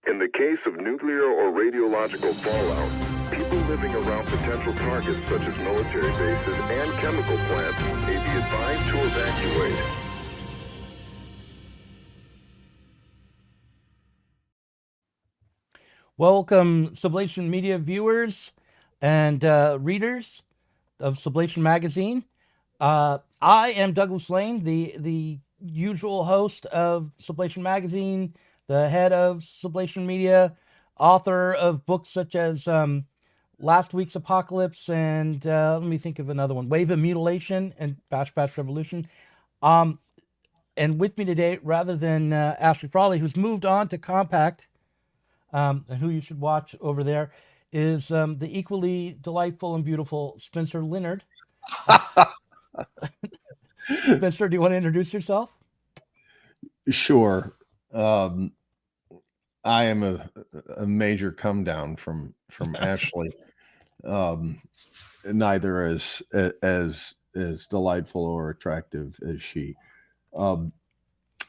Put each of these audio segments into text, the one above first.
In the case of nuclear or radiological fallout, people living around potential targets such as military bases and chemical plants may be advised to evacuate. Welcome, Sublation Media viewers and readers of Sublation Magazine. I am Douglas Lane, the usual host of Sublation Magazine, the head of Sublation Media, author of books such as Last Week's Apocalypse and let me think of another one, Wave of Mutilation and Bash Bash Revolution. And with me today, rather than Ashley Frawley, who's moved on to Compact, and who you should watch over there, is the equally delightful and beautiful Spencer Leonard. Spencer, do you want to introduce yourself? Sure. I am a major come down from Ashley. Neither as delightful or attractive as she.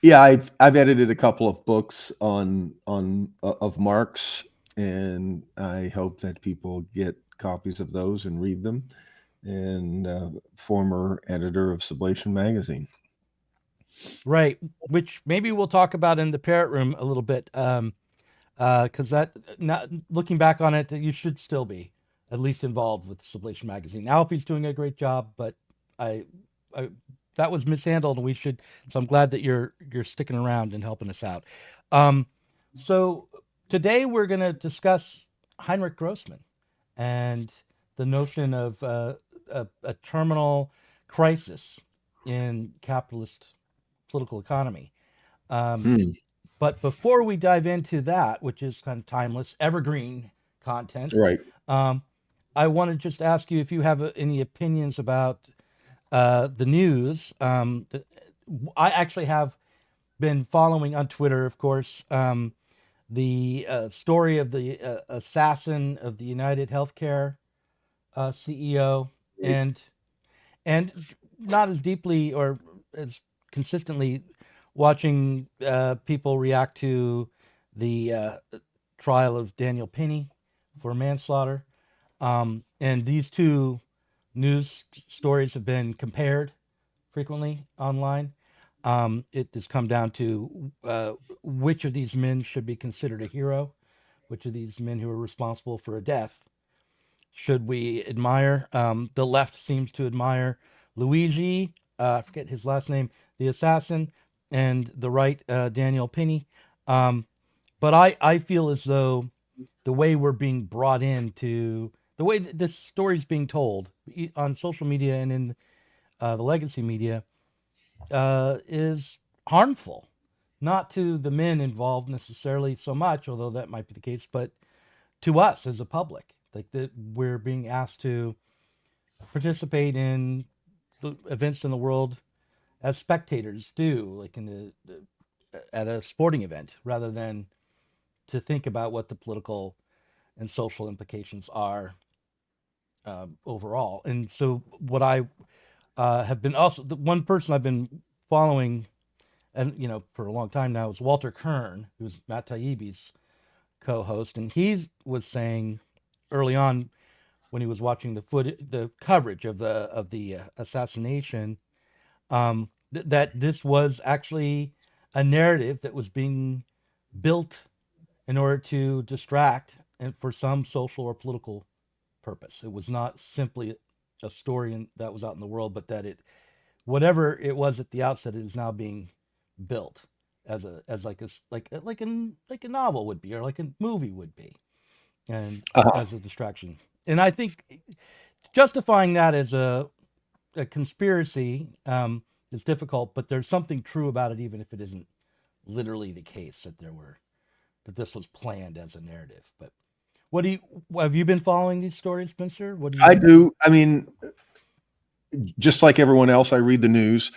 Yeah, I've edited a couple of books of Marx, and I hope that people get copies of those and read them. And former editor of Sublation Magazine. Right, which maybe we'll talk about in the Parrot Room a little bit, because that, not looking back on it, you should still be at least involved with Sublation Magazine. Alfie's doing a great job, but I that was mishandled, and we should. So I'm glad that you're sticking around and helping us out. So today we're going to discuss Henryk Grossman and the notion of a terminal crisis in capitalist political economy. But before we dive into that, which is kind of timeless, evergreen content, right? I want to just ask you if you have any opinions about the news. I actually have been following on Twitter, of course, the story of the assassin of the United Healthcare CEO, and not as deeply or as consistently watching people react to the trial of Daniel Penny for manslaughter. And these two news stories have been compared frequently online. It has come down to which of these men should be considered a hero, which of these men who are responsible for a death should we admire. The left seems to admire Luigi, I forget his last name, the assassin, and the right, Daniel Penny. But I feel as though the way we're being brought into, the way this story is being told on social media and in the legacy media is harmful, not to the men involved necessarily so much, although that might be the case, but to us as a public. Like that, we're being asked to participate in the events in the world as spectators do, like at a sporting event, rather than to think about what the political and social implications are overall. And so, what I have been also, the one person I've been following, and for a long time now, is Walter Kern, who's Matt Taibbi's co-host, and he was saying early on when he was watching the coverage of the assassination, that this was actually a narrative that was being built in order to distract and for some social or political purpose. It was not simply a story that was out in the world, but that whatever it was at the outset, it is now being built as like a novel would be, or like a movie would be, and as a distraction. And I think justifying that as a conspiracy is difficult, but there's something true about it, even if it isn't literally the case that this was planned as a narrative. But have you been following these stories, Spencer? I do. I mean, just like everyone else, I read the news.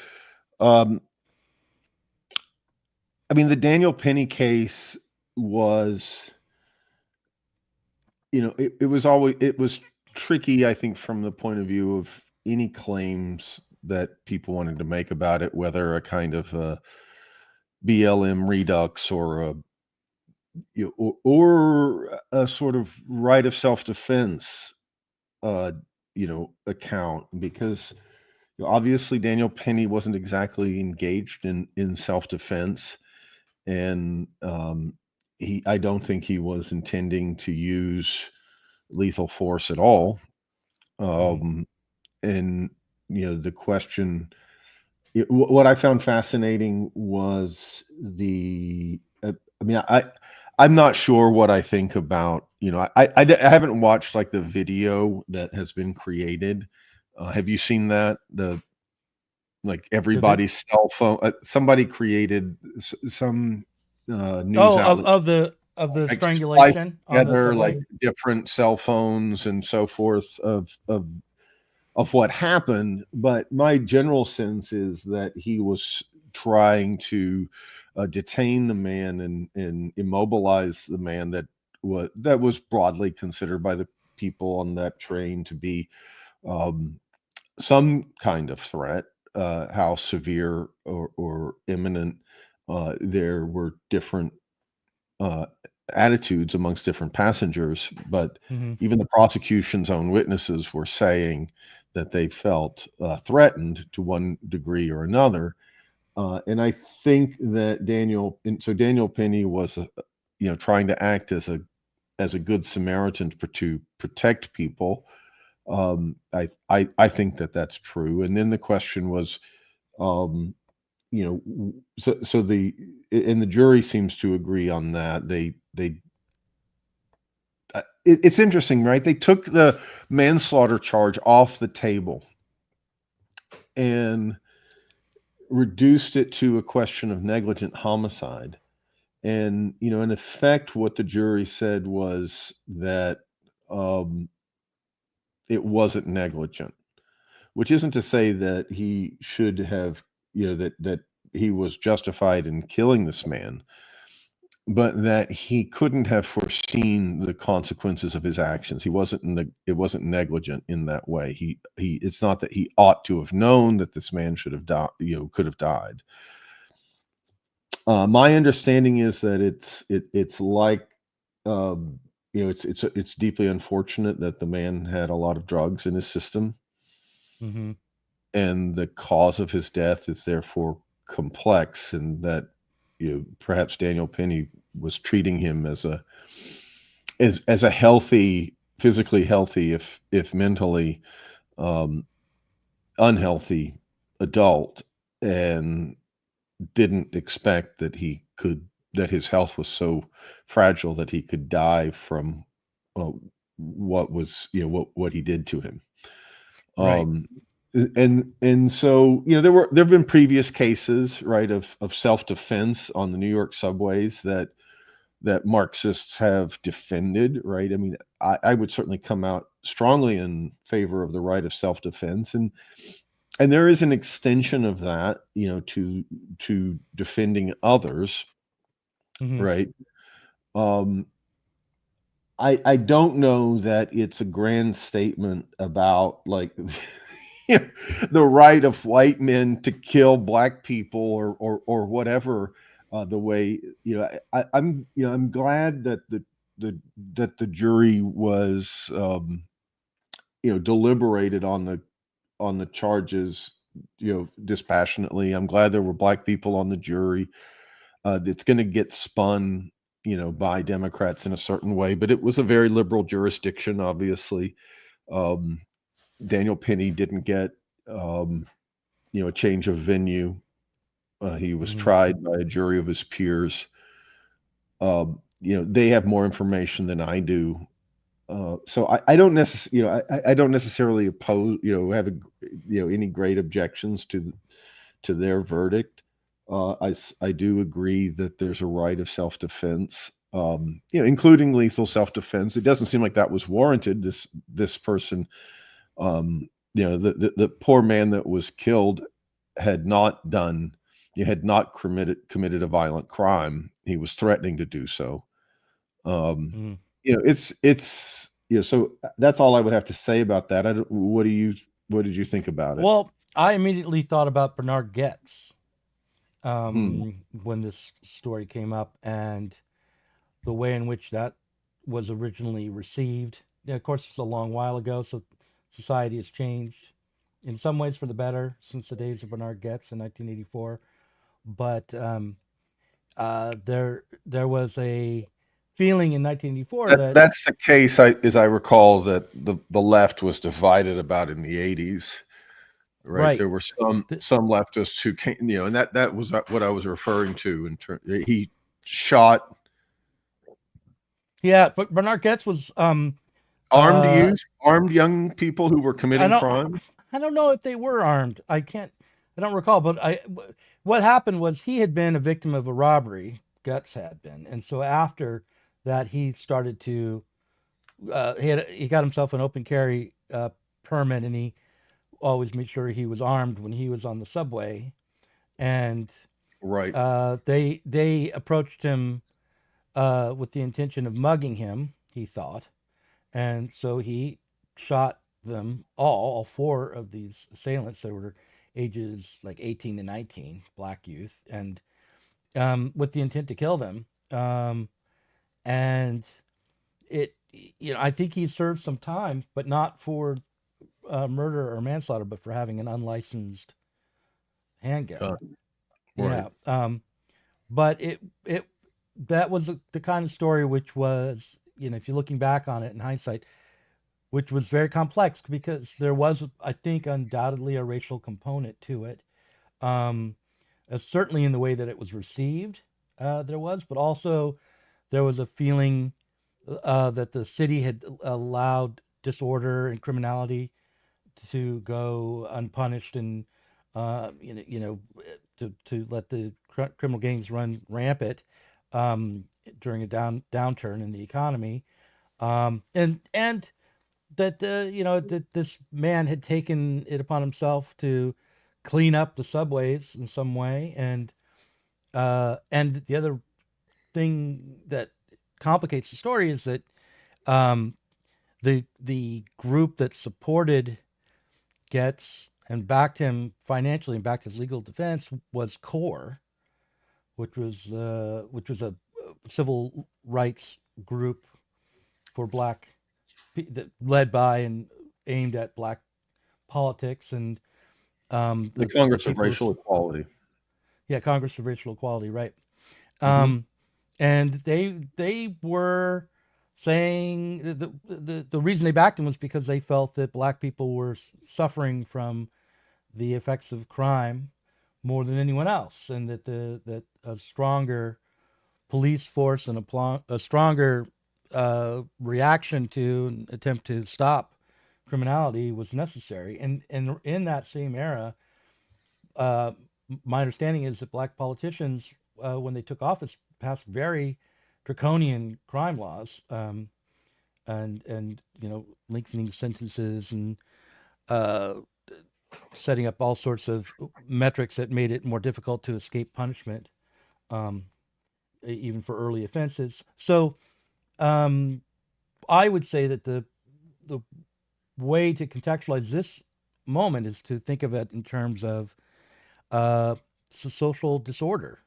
I mean, the Daniel Penny case was, it was tricky, I think, from the point of view of any claims that people wanted to make about it, whether a kind of BLM redux or or a sort of right of self-defense, account, because obviously Daniel Penny wasn't exactly engaged in self-defense, and I don't think he was intending to use lethal force at all. And the question, what I found fascinating was I'm not sure what I think about, I haven't watched like the video that has been created. Have you seen that? Everybody's cell phone, somebody created some news outlet of the like spliced strangulation on the together like subway. different cell phones and so forth of what happened. But my general sense is that he was trying to detain the man and immobilize the man that was broadly considered by the people on that train to be some kind of threat. How severe or imminent, there were different attitudes amongst different passengers, but even the prosecution's own witnesses were saying that they felt threatened to one degree or another. And I think that Daniel Penny was, trying to act as a good Samaritan to protect people. I think that that's true. And then the question was, the jury seems to agree on that. It's interesting, right? They took the manslaughter charge off the table and reduced it to a question of negligent homicide. And, in effect, what the jury said was that it wasn't negligent, which isn't to say that he should have, that he was justified in killing this man, but that he couldn't have foreseen the consequences of his actions. It wasn't negligent in that way. It's not that he ought to have known that this man should have died, could have died. My understanding is that it's like, it's deeply unfortunate that the man had a lot of drugs in his system, and the cause of his death is therefore complex, and that perhaps Daniel Penny was treating him as a healthy, physically healthy, if mentally unhealthy adult, and didn't expect that his health was so fragile that he could die from what he did to him. Right. And so there have been previous cases, right, of self-defense on the New York subways that Marxists have defended, right? I mean, I would certainly come out strongly in favor of the right of self-defense, and there is an extension of that, to defending others, right? I don't know that it's a grand statement about like the right of white men to kill black people or whatever. The way I'm glad that the jury was deliberated on the charges dispassionately. I'm glad there were black people on the jury. It's going to get spun by Democrats in a certain way, but it was a very liberal jurisdiction, obviously. Daniel Penny didn't get, a change of venue. He was tried by a jury of his peers. They have more information than I do. So I don't necessarily, I don't necessarily oppose, have any great objections to their verdict. I do agree that there's a right of self-defense, including lethal self-defense. It doesn't seem like that was warranted. This person, the poor man that was killed had not committed a violent crime. He was threatening to do so. It's so that's all I would have to say about that. What did you think about it? Well, I immediately thought about Bernard Goetz when this story came up, and the way in which that was originally received. Yeah, of course, it's a long while ago, so society has changed in some ways for the better since the days of Bernard Goetz in 1984. But there was a feeling in 1984 that That's the case, as I recall, that the left was divided about in the 80s. Right, right. there were some leftists who came, and that was what I was referring to. He shot Yeah, but Bernard Goetz was armed young people who were I committing don't crime. I don't know if they were armed. I don't recall, but what happened was he had been a victim of a robbery. Goetz had been, and so after that he started to he got himself an open carry permit, and he always made sure he was armed when he was on the subway. And Right, they approached him with the intention of mugging him, he thought, and so he shot them all four of these assailants. They were ages like 18 to 19, black youth, and with the intent to kill them. And it, I think he served some time, but not for murder or manslaughter, but for having an unlicensed handgun. right. Yeah. But it that was the kind of story which was, if you're looking back on it in hindsight, which was very complex because there was, I think, undoubtedly a racial component to it. Um, Certainly in the way that it was received, there was, but also there was a feeling that the city had allowed disorder and criminality to go unpunished, and to let the criminal gangs run rampant during a downturn in the economy, and that that this man had taken it upon himself to clean up the subways in some way, and the other thing that complicates the story is that um, the group that supported Getz and backed him financially and backed his legal defense was CORE, which was a civil rights group for black that led by and aimed at black politics, and The Congress of people Racial Equality. yeah, Congress of Racial Equality, right. Mm-hmm. And they were saying the reason they backed him was because they felt that black people were suffering from the effects of crime more than anyone else, and that a stronger police force and a stronger reaction to and attempt to stop criminality was necessary. And in that same era, uh, my understanding is that black politicians, when they took office, passed very draconian crime laws, and lengthening sentences and uh, setting up all sorts of metrics that made it more difficult to escape punishment, um, even for early offenses. So um, I would say that the way to contextualize this moment is to think of it in terms of social disorder,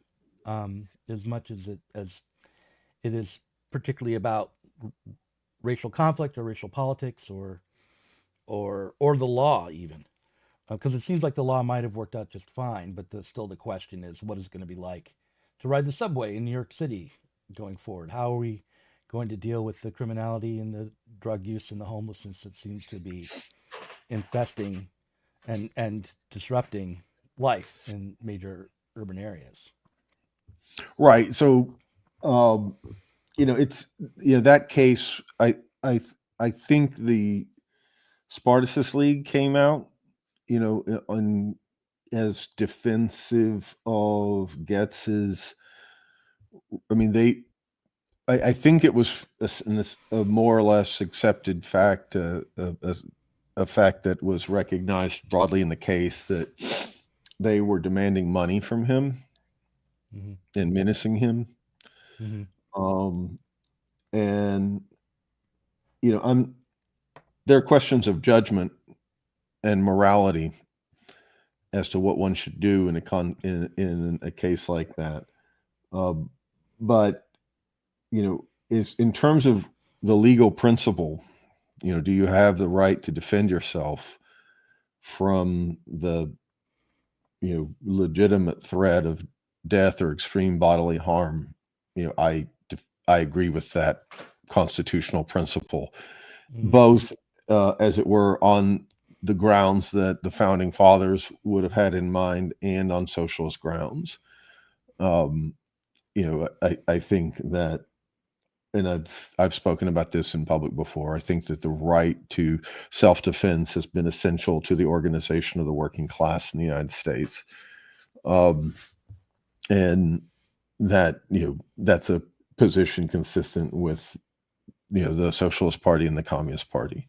as much as it is particularly about racial conflict or racial politics or the law even, because it seems like the law might have worked out just fine, but still the question is what is it going to be like to ride the subway in New York City going forward? How are we going to deal with the criminality and the drug use and the homelessness that seems to be infesting and disrupting life in major urban areas? Right. So, um, it's that case. I think the Spartacus League came out, on as defensive of Getz's. I mean, I think it was a more or less accepted fact, a fact that was recognized broadly in the case, that they were demanding money from him Mm-hmm. and menacing him. Mm-hmm. And there are questions of judgment and morality as to what one should do in a case like that. But is in terms of the legal principle, do you have the right to defend yourself from the, legitimate threat of death or extreme bodily harm? I agree with that constitutional principle, both as it were on the grounds that the founding fathers would have had in mind and on socialist grounds. I think that, and I've spoken about this in public before, I think that the right to self-defense has been essential to the organization of the working class in the United States. And that, that's a position consistent with, the Socialist Party and the Communist Party.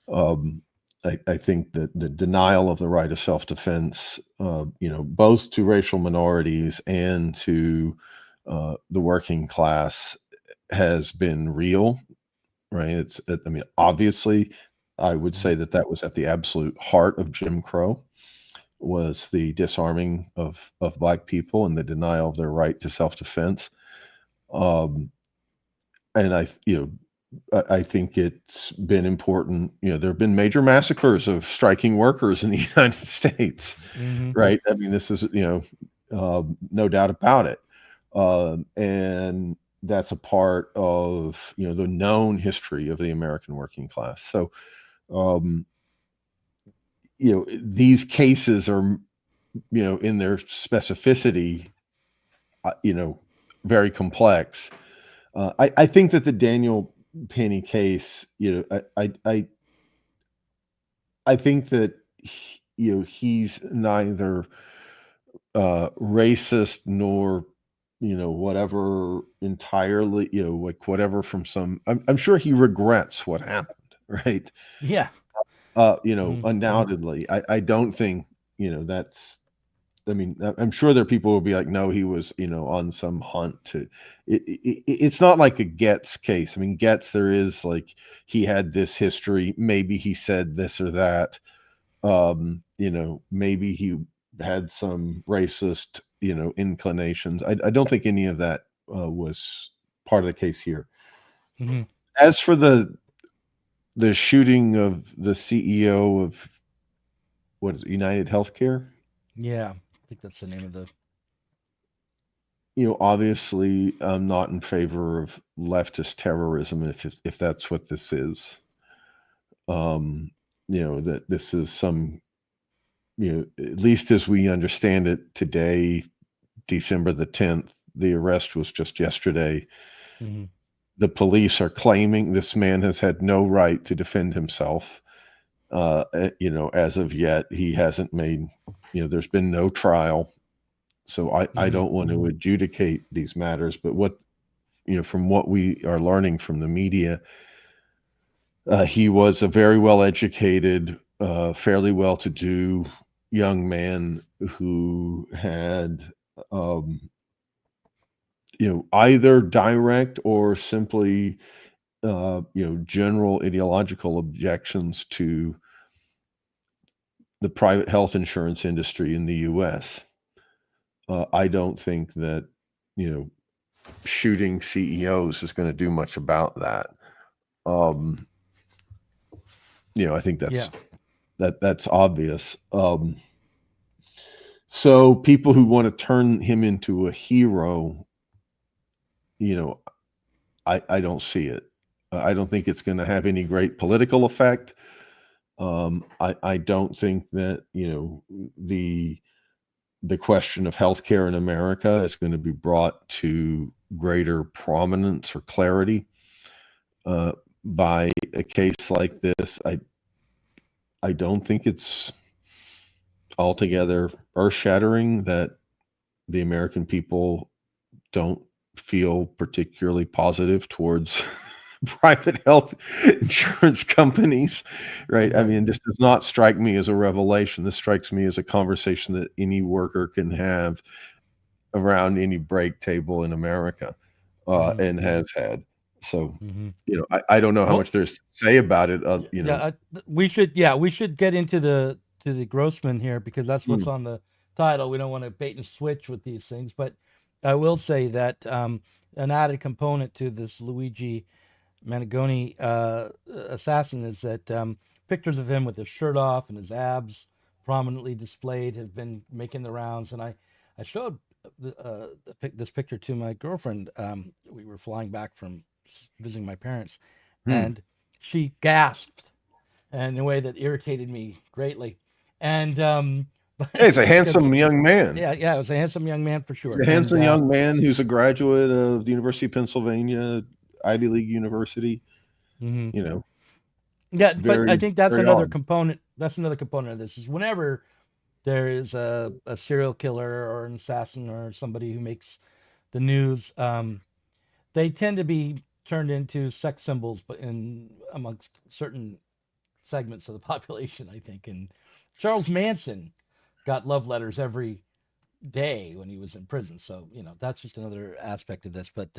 I think that the denial of the right of self-defense, both to racial minorities and to the working class, has been real, right? Obviously, I would say that was at the absolute heart of Jim Crow, was the disarming of Black people and the denial of their right to self-defense. And I think it's been important. There have been major massacres of striking workers in the United States, right? I mean, this is, no doubt about it. And that's a part of, the known history of the American working class. So, these cases are, in their specificity, very complex. I think that the Daniel Penny case, I think that he's neither racist nor whatever entirely, like whatever from some. I'm sure he regrets what happened, right? Yeah. Undoubtedly. I don't think that's. I mean, I'm sure there are people who will be like, no, he was, on some hunt to. It's not like a Getz case. I mean, Getz, there is like he had this history. Maybe he said this or that. Maybe he had some racist, inclinations. I don't think any of that was part of the case here. As for the shooting of the CEO of what is it, United Healthcare? Yeah. I think that's the name of the. Obviously, I'm not in favor of leftist terrorism if that's what this is. That this is some, at least as we understand it today, December the 10th, the arrest was just yesterday. The police are claiming this man has had no right to defend himself. As of yet, he hasn't made, there's been no trial. So I don't want to adjudicate these matters, but from what we are learning from the media, he was a very well-educated, fairly well-to-do young man who had, either direct or simply, general ideological objections to the private health insurance industry in the U.S. I don't think that, shooting CEOs is going to do much about that. I think that's obvious. So people who want to turn him into a hero, I don't see it. I don't think it's going to have any great political effect. I don't think that, the question of healthcare in America is going to be brought to greater prominence or clarity by a case like this. I don't think it's altogether earth-shattering that the American people don't feel particularly positive towards private health insurance companies, right? I mean, this does not strike me as a revelation. This strikes me as a conversation that any worker can have around any break table in America, and has had. So, I don't know how much there's to say about it. We should get into the Grossman here, because that's what's on the title. We don't want to bait and switch with these things, but I will say that an added component to this Luigi Manigoni assassin is that pictures of him with his shirt off and his abs prominently displayed have been making the rounds. And I showed this picture to my girlfriend. We were flying back from visiting my parents, and she gasped in a way that irritated me greatly. And Hey, he's a because handsome young man. yeah, it was a handsome young man for sure. He's a handsome young man who's a graduate of the University of Pennsylvania, Ivy League University. Mhm. You know, Yeah, but I think that's very another odd. component. That's another component of this is whenever there is a serial killer or an assassin or somebody who makes the news, they tend to be turned into sex symbols, but in amongst certain segments of the population, I think. And Charles Manson got love letters every day when he was in prison. So, that's just another aspect of this. But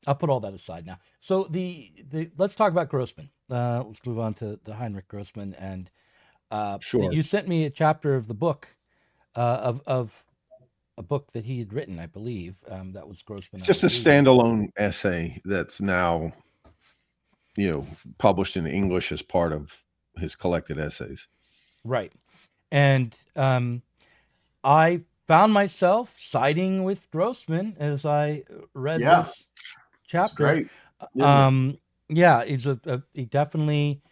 I'll put all that aside now. So the let's talk about Grossman. Let's move on to Henryk Grossman. And Sure. you sent me a chapter of the book of a book that he had written, I believe. That was Grossman. It's just a standalone essay that's now, published in English as part of his collected essays. Right. And I found myself siding with Grossman as I read this chapter. Great. Yeah, he definitely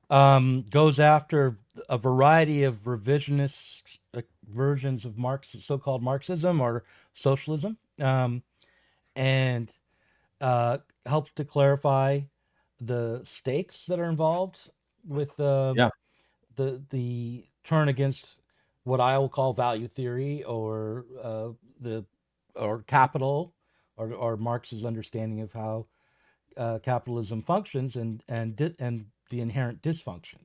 goes after a variety of revisionist versions of so-called Marxism or socialism, and helps to clarify the stakes that are involved with the turn against what I will call value theory or capital or Marx's understanding of how capitalism functions and the inherent dysfunction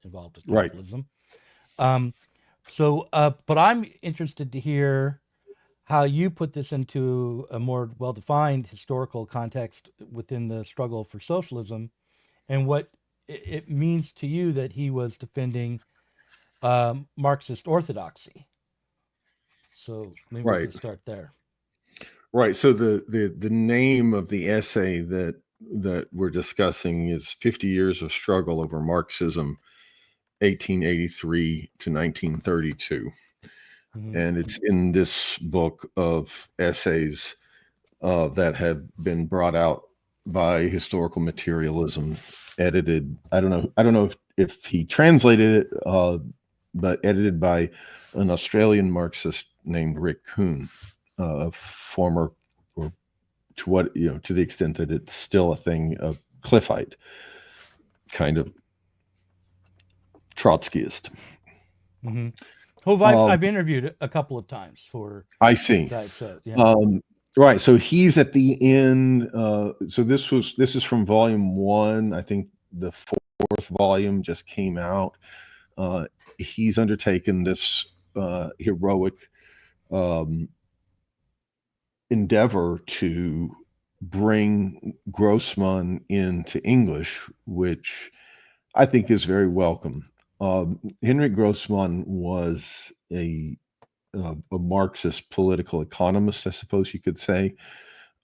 involved with capitalism. Right. But I'm interested to hear how you put this into a more well-defined historical context within the struggle for socialism, and what it means to you that he was defending Marxist orthodoxy. So maybe we can start there. Right. So the name of the essay that we're discussing is 50 Years of Struggle Over Marxism, 1883 to 1932. Mm-hmm. And it's in this book of essays that have been brought out by Historical Materialism, edited. I don't know if he translated it, but edited by an Australian Marxist named Rick Kuhn, a former, or to the extent that it's still a thing, a Cliffite kind of Trotskyist. Mm-hmm. Who I've interviewed a couple of times for. I see. So, yeah. Right. So he's at the end. So this is from volume 1. I think the 4th volume just came out. He's undertaken this heroic endeavor to bring Grossman into English, which I think is very welcome. Henryk Grossman was a Marxist political economist, I suppose you could say,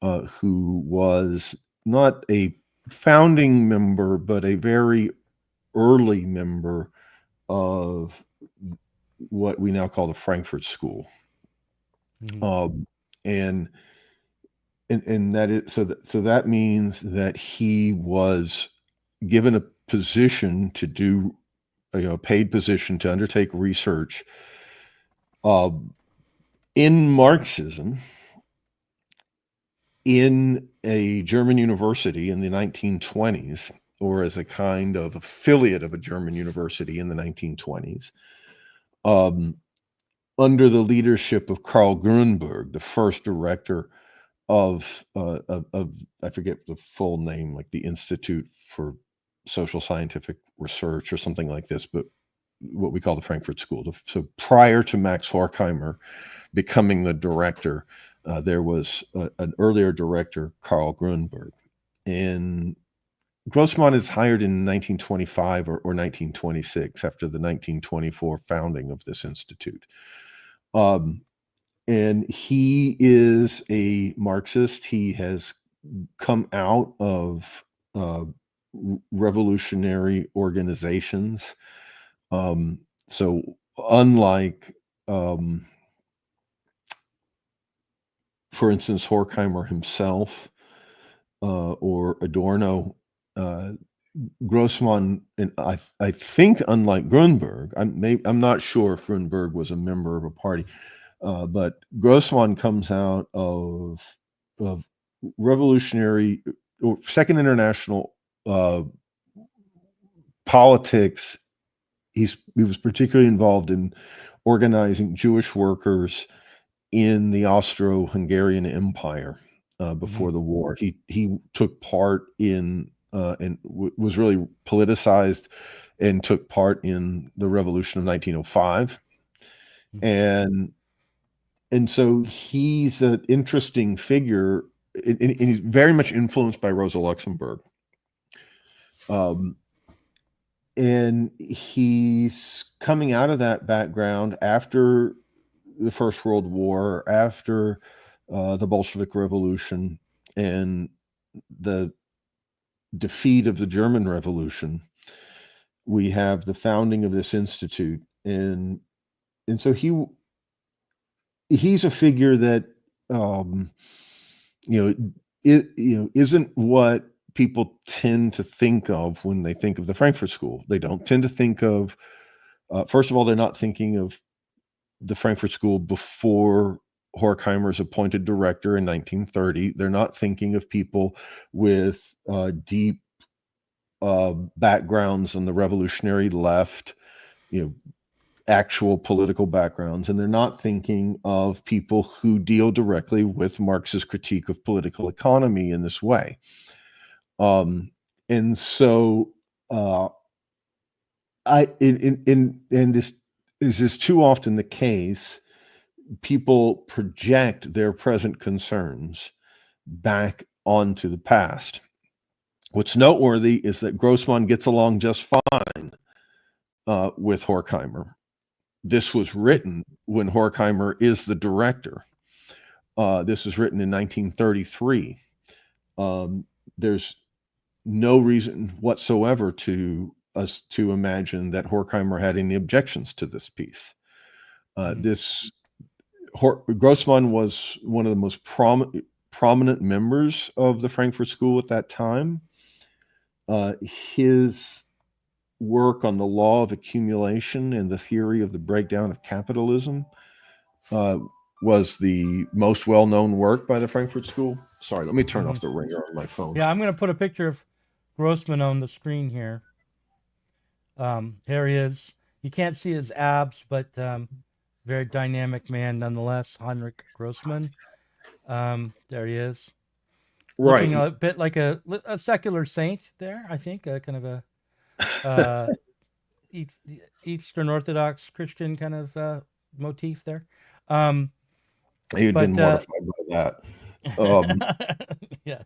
who was not a founding member, but a very early member of what we now call the Frankfurt School. Mm-hmm. And that is so that means that he was given a position to do a paid position to undertake research in Marxism in a German university in the 1920s, or as a kind of affiliate of a German university in the 1920s, under the leadership of Karl Grünberg, the first director of I forget the full name, like the Institute for Social Scientific Research or something like this, but what we call the Frankfurt School. So prior to Max Horkheimer becoming the director, there was an earlier director, Karl Grünberg. And Grossman is hired in 1925 or 1926 after the 1924 founding of this institute. And he is a Marxist. He has come out of revolutionary organizations. So unlike, for instance, Horkheimer himself or Adorno, Grossman, and I think, unlike Grunberg, I'm not sure if Grunberg was a member of a party, but Grossman comes out of revolutionary or Second International politics. He was particularly involved in organizing Jewish workers in the Austro-Hungarian Empire before the war. He took part in and was really politicized and took part in the revolution of 1905. And so he's an interesting figure, and he's very much influenced by Rosa Luxemburg. And he's coming out of that background after the First World War, after the Bolshevik Revolution and the defeat of the German Revolution. We have the founding of this institute, and so he's a figure that isn't what people tend to think of when they think of the Frankfurt School. They don't tend to think of, first of all, they're not thinking of the Frankfurt School before Horkheimer's appointed director in 1930. They're not thinking of people with deep backgrounds on the revolutionary left, actual political backgrounds, and they're not thinking of people who deal directly with Marx's critique of political economy in this way. And so this is too often the case. People project their present concerns back onto the past. What's noteworthy is that Grossman gets along just fine with Horkheimer. This was written when Horkheimer is the director. This was written in 1933. There's no reason whatsoever to us to imagine that Horkheimer had any objections to this piece. Grossman was one of the most prominent members of the Frankfurt School at that time. His work on the law of accumulation and the theory of the breakdown of capitalism was the most well-known work by the Frankfurt School. Sorry, let me turn off the ringer on my phone. Yeah, I'm going to put a picture of Grossman on the screen here. Here he is. You can't see his abs, but very dynamic man nonetheless. Henryk Grossman. There he is. Right. Looking a bit like a secular saint there, I think. Kind of a Eastern Orthodox Christian kind of motif there. He'd been mortified by that. Yeah.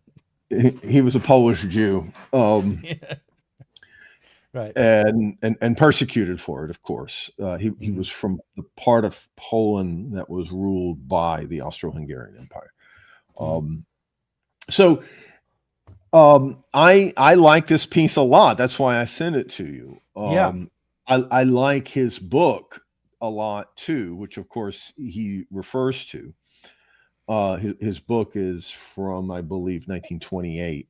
He was a Polish Jew. Yeah. Right. And persecuted for it, of course. He was from the part of Poland that was ruled by the Austro-Hungarian Empire. So I like this piece a lot. That's why I sent it to you. I like his book a lot too, which of course he refers to. His book is from, I believe, 1928.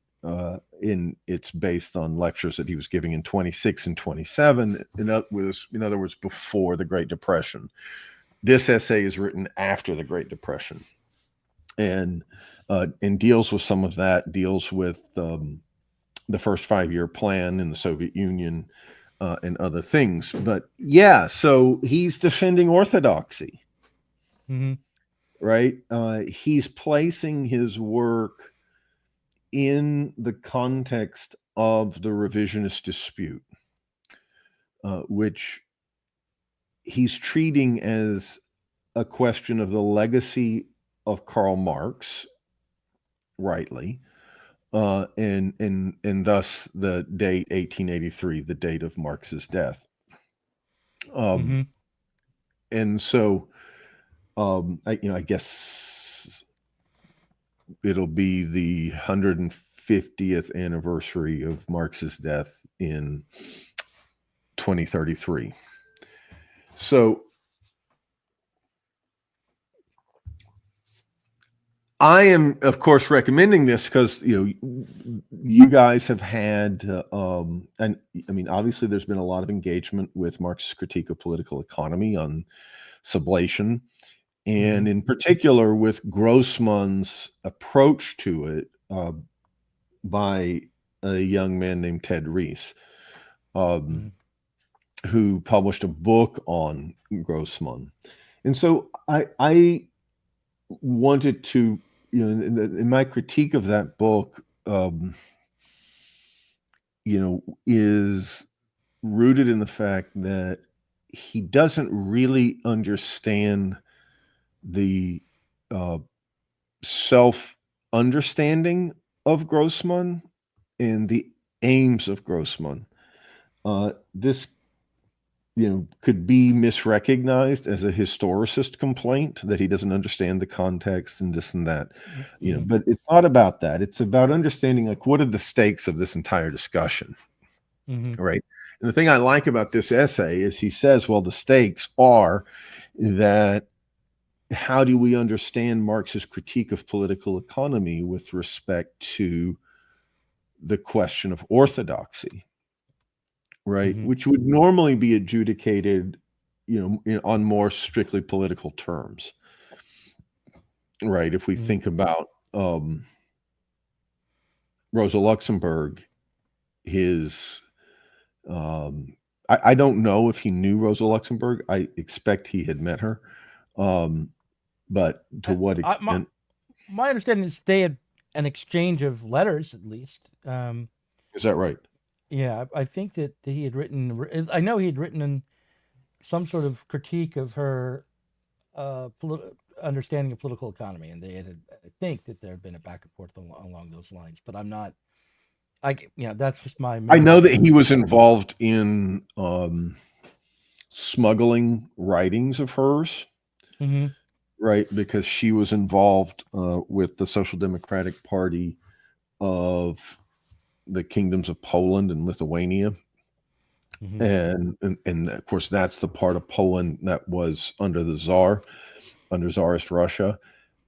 It's based on lectures that he was giving in 26 and 27. In other words, before the Great Depression. This essay is written after the Great Depression, and deals with some of that. Deals with the first 5-year plan in the Soviet Union and other things. But yeah, so he's defending orthodoxy, right? He's placing his work in the context of the revisionist dispute, which he's treating as a question of the legacy of Karl Marx, rightly, and thus the date 1883, the date of Marx's death. And so I guess it'll be the 150th anniversary of Marx's death in 2033. So I am, of course, recommending this because you guys have had, and I mean, obviously, there's been a lot of engagement with Marx's critique of political economy on Sublation, and in particular with Grossman's approach to it by a young man named Ted Reese, who published a book on Grossman. And so I wanted to, in my critique of that book, is rooted in the fact that he doesn't really understand the self-understanding of Grossman and the aims of Grossman. This could be misrecognized as a historicist complaint that he doesn't understand the context and this and that, but it's not about that. It's about understanding, like, what are the stakes of this entire discussion, right? And the thing I like about this essay is he says, well, the stakes are that how do we understand Marx's critique of political economy with respect to the question of orthodoxy? Right, which would normally be adjudicated, on more strictly political terms. Right, if we think about Rosa Luxemburg, his, I don't know if he knew Rosa Luxemburg. I expect he had met her, but to what extent? My understanding is they had an exchange of letters, at least. Is that right? Yeah, I think that he had written. I know he had written in some sort of critique of her understanding of political economy, and they had. I think that there had been a back and forth along those lines, but I'm not. That's just my. I know that he was involved in smuggling writings of hers, right? Because she was involved with the Social Democratic Party of the kingdoms of Poland and Lithuania. And of course, that's the part of Poland that was under the Tsar, under Tsarist Russia.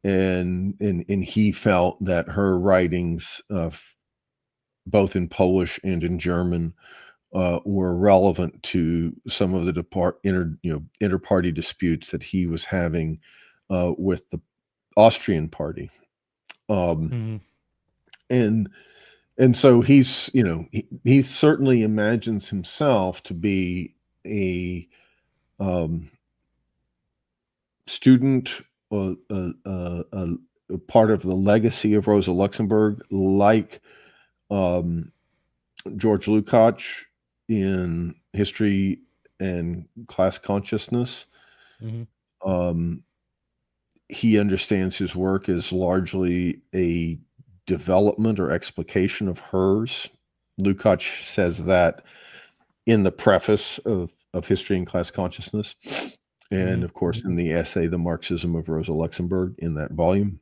And he felt that her writings, both in Polish and in German, were relevant to some of the inter-party disputes that he was having with the Austrian party. And so he's, he certainly imagines himself to be a student, a part of the legacy of Rosa Luxemburg, like George Lukács in History and Class Consciousness. He understands his work as largely a development or explication of hers. Lukács says that in the preface of History and Class Consciousness, and of course in the essay The Marxism of Rosa Luxemburg in that volume.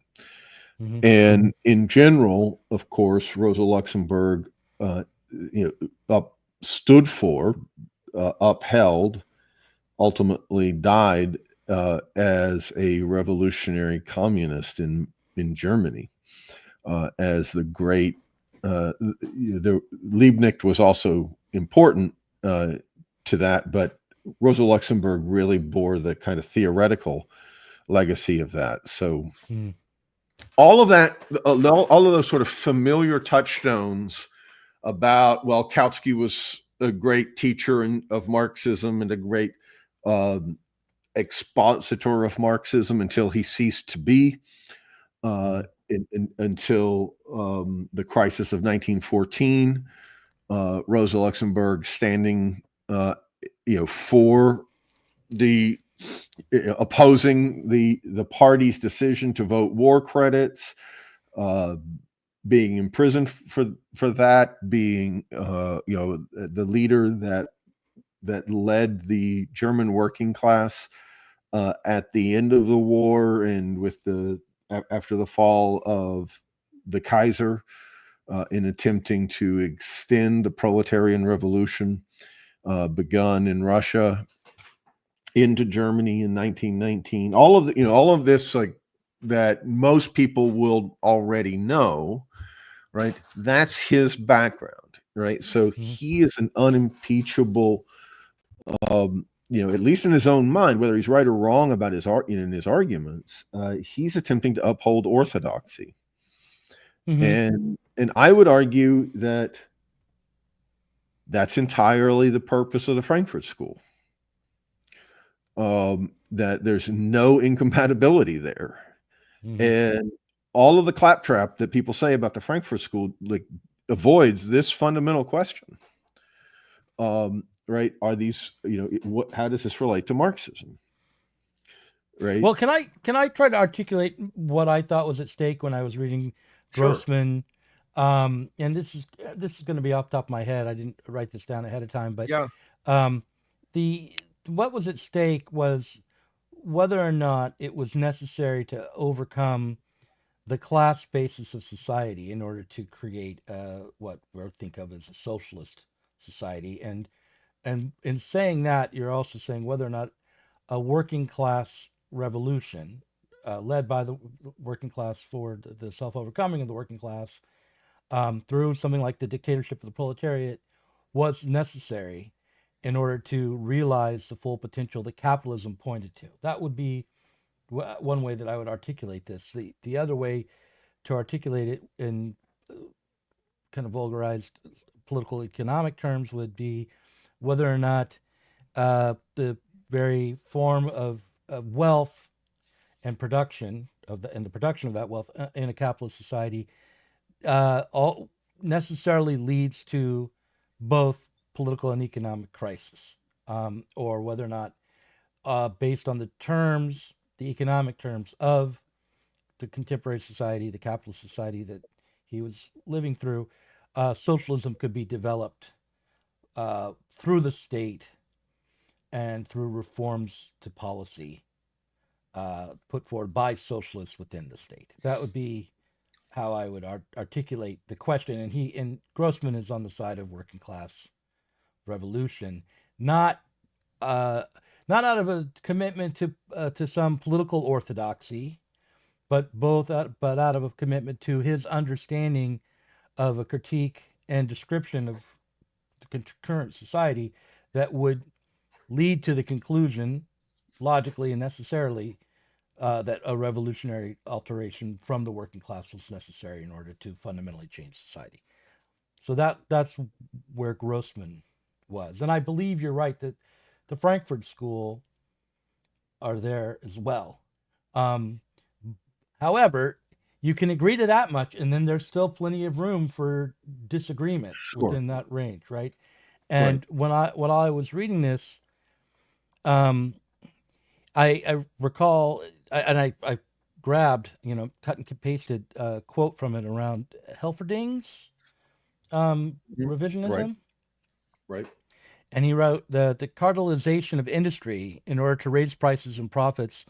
And in general, of course, Rosa Luxemburg stood for, upheld, ultimately died as a revolutionary communist in Germany. As the great, Liebknecht was also important to that, but Rosa Luxemburg really bore the kind of theoretical legacy of that. So all of that, all of those sort of familiar touchstones about, well, Kautsky was a great teacher of Marxism and a great expositor of Marxism until he ceased to be. Until the crisis of 1914, Rosa Luxemburg standing, for the opposing the party's decision to vote war credits, being imprisoned for that, being the leader that led the German working class at the end of the war and after the fall of the Kaiser, in attempting to extend the proletarian revolution begun in Russia into Germany in 1919. All of this, like, that most people will already know, right? That's his background, right? So he is an unimpeachable, at least in his own mind, whether he's right or wrong about his arguments, he's attempting to uphold orthodoxy. And I would argue that that's entirely the purpose of the Frankfurt School. That there's no incompatibility there. And all of the claptrap that people say about the Frankfurt School, like, avoids this fundamental question. Right? Are these, how does this relate to Marxism? Right? Well, can I try to articulate what I thought was at stake when I was reading Grossman? Sure. And this is going to be off the top of my head. I didn't write this down ahead of time, but yeah. What was at stake was whether or not it was necessary to overcome the class basis of society in order to create what we think of as a socialist society. And in saying that, you're also saying whether or not a working class revolution led by the working class for the self-overcoming of the working class through something like the dictatorship of the proletariat was necessary in order to realize the full potential that capitalism pointed to. That would be one way that I would articulate this. The other way to articulate it in kind of vulgarized political economic terms would be whether or not the very form of wealth and production and the production of that wealth in a capitalist society all necessarily leads to both political and economic crisis, or whether or not, based on the economic terms of the contemporary society, the capitalist society that he was living through, socialism could be developed through the state and through reforms to policy put forward by socialists within the state. That would be how I would articulate the question. And Grossman is on the side of working class revolution, not out of a commitment to some political orthodoxy, but out of a commitment to his understanding of a critique and description of the current society that would lead to the conclusion, logically and necessarily, that a revolutionary alteration from the working class was necessary in order to fundamentally change society. So that's where Grossman was. And I believe you're right that the Frankfurt School are there as well. However, you can agree to that much, and then there's still plenty of room for disagreement within that range, right? And when I was reading this, I recall, and I grabbed, cut and pasted a quote from it around Helferding's revisionism. Right. And he wrote, the cartelization of industry in order to raise prices and profits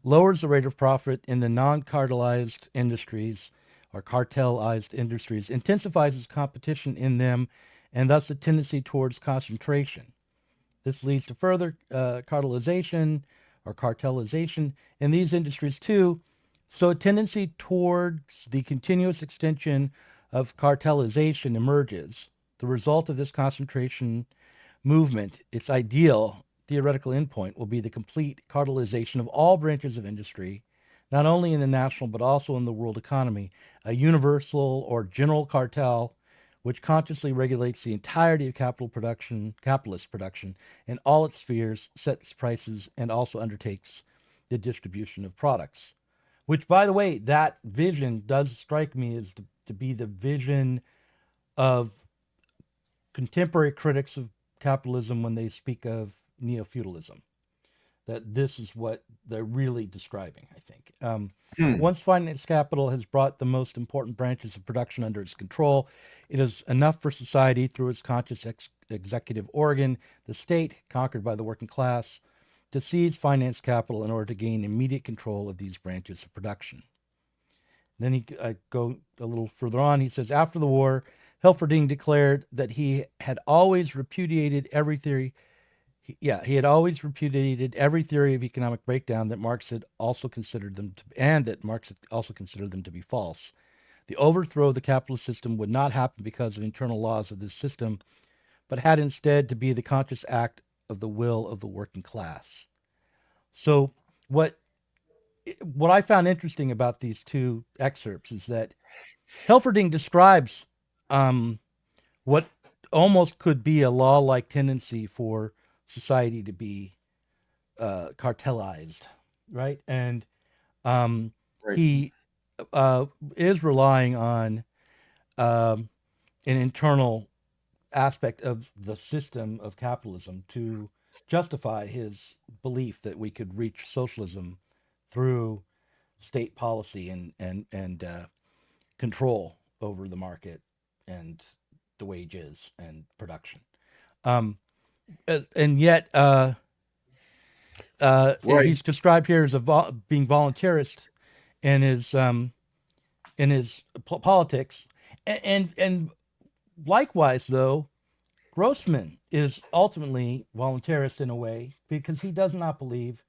lowers the rate of profit in the non-cartelized industries or cartelized industries, intensifies competition in them, and thus a tendency towards concentration. This leads to further cartelization or cartelization in these industries too. So a tendency towards the continuous extension of cartelization emerges. The result of this concentration movement, its ideal theoretical endpoint, will be the complete cartelization of all branches of industry, not only in the national but also in the world economy, a universal or general cartel which consciously regulates the entirety of capitalist production in all its spheres, sets prices, and also undertakes the distribution of products. Which, by the way, that vision does strike me as to be the vision of contemporary critics of capitalism when they speak of neo-feudalism. That this is what they're really describing, I think. Once finance capital has brought the most important branches of production under its control, it is enough for society, through its conscious executive organ, the state, conquered by the working class, to seize finance capital in order to gain immediate control of these branches of production. Then I go a little further on. He says, after the war, Helferding declared that he had always repudiated every theory. He had always repudiated every theory of economic breakdown that Marx had also considered them to, and that Marx had also considered them to be false. The overthrow of the capitalist system would not happen because of internal laws of this system, but had instead to be the conscious act of the will of the working class. So what I found interesting about these two excerpts is that Helferding describes what almost could be a law-like tendency for society to be cartelized, right? And Right. he is relying on an internal aspect of the system of capitalism to justify his belief that we could reach socialism through state policy and control over the market and the wages and production. And yet Right. he's described here as being voluntarist in his politics, and likewise though, Grossman is ultimately voluntarist in a way because he does not believe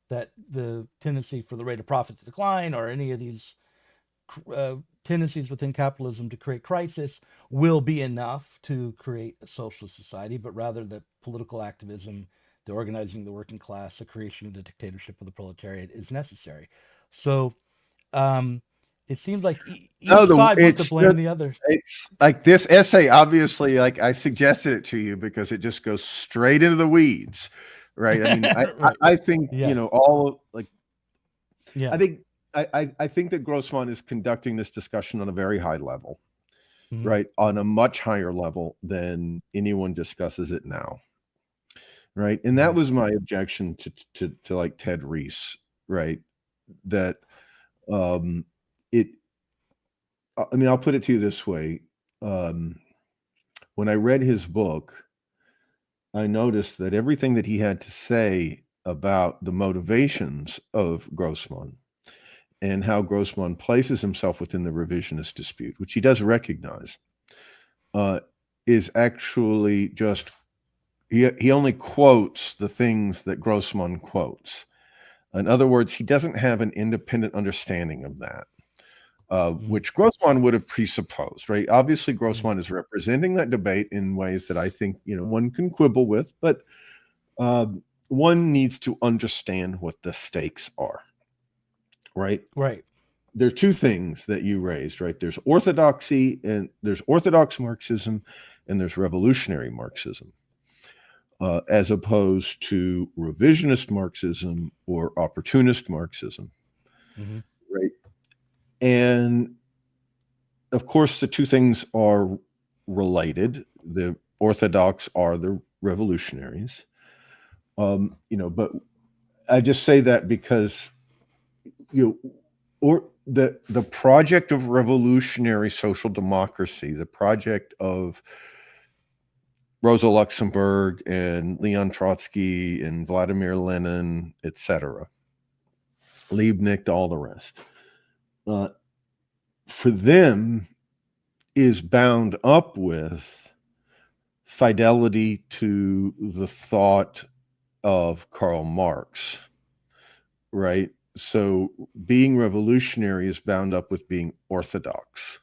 that the tendency for the rate of profit to decline or any of these tendencies within capitalism to create crisis will be enough to create a socialist society, but rather that political activism, the organizing of the working class, the creation of the dictatorship of the proletariat is necessary. So it seems like each side wants to blame the other. It's like this essay, obviously, like I suggested it to you because it just goes straight into the weeds, right? I mean, Right. I think, Yeah. you know, all like, Yeah. I think that Grossman is conducting this discussion on a very high level, Mhm. right? On a much higher level than anyone discusses it now, right? And that Mhm. was my objection to like Ted Reese, right? That I mean, I'll put it to you this way. When I read his book, I noticed that everything that he had to say about the motivations of Grossman and how Grossman places himself within the revisionist dispute, which he does recognize, is actually just, he only quotes the things that Grossman quotes. In other words, he doesn't have an independent understanding of that. Which Grossman would have presupposed, right? Obviously, Grossman is representing that debate in ways that I think, you know, one can quibble with, but one needs to understand what the stakes are, right? Right. There's two things that you raised, right? There's orthodoxy, and there's orthodox Marxism, and there's revolutionary Marxism, as opposed to revisionist Marxism or opportunist Marxism, Mhm. right? And of course, the two things are related. The orthodox are the revolutionaries, you know. But I just say that because or the project of revolutionary social democracy, the project of Rosa Luxemburg and Leon Trotsky and Vladimir Lenin, etc., Liebknecht, all the rest, for them is bound up with fidelity to the thought of Karl Marx, right? So being revolutionary is bound up with being orthodox.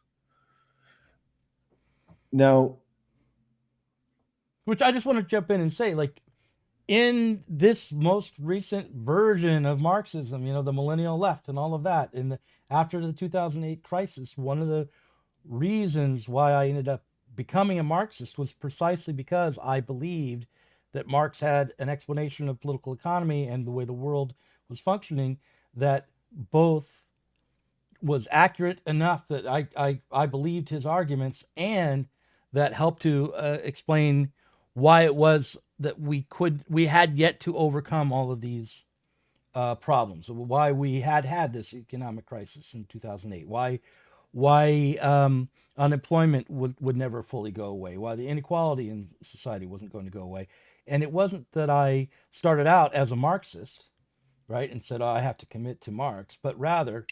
Now, Which I just want to jump in and say, like, in this most recent version of Marxism, you know, the millennial left and all of that, after the 2008 crisis, one of the reasons why I ended up becoming a Marxist was precisely because I believed that Marx had an explanation of political economy and the way the world was functioning that both was accurate enough that I believed his arguments, and that helped to explain why it was that we had yet to overcome all of these problems, why we had this economic crisis in 2008, why unemployment would never fully go away, why the inequality in society wasn't going to go away. And it wasn't that I started out as a Marxist, right, and said, oh, I have to commit to Marx, but rather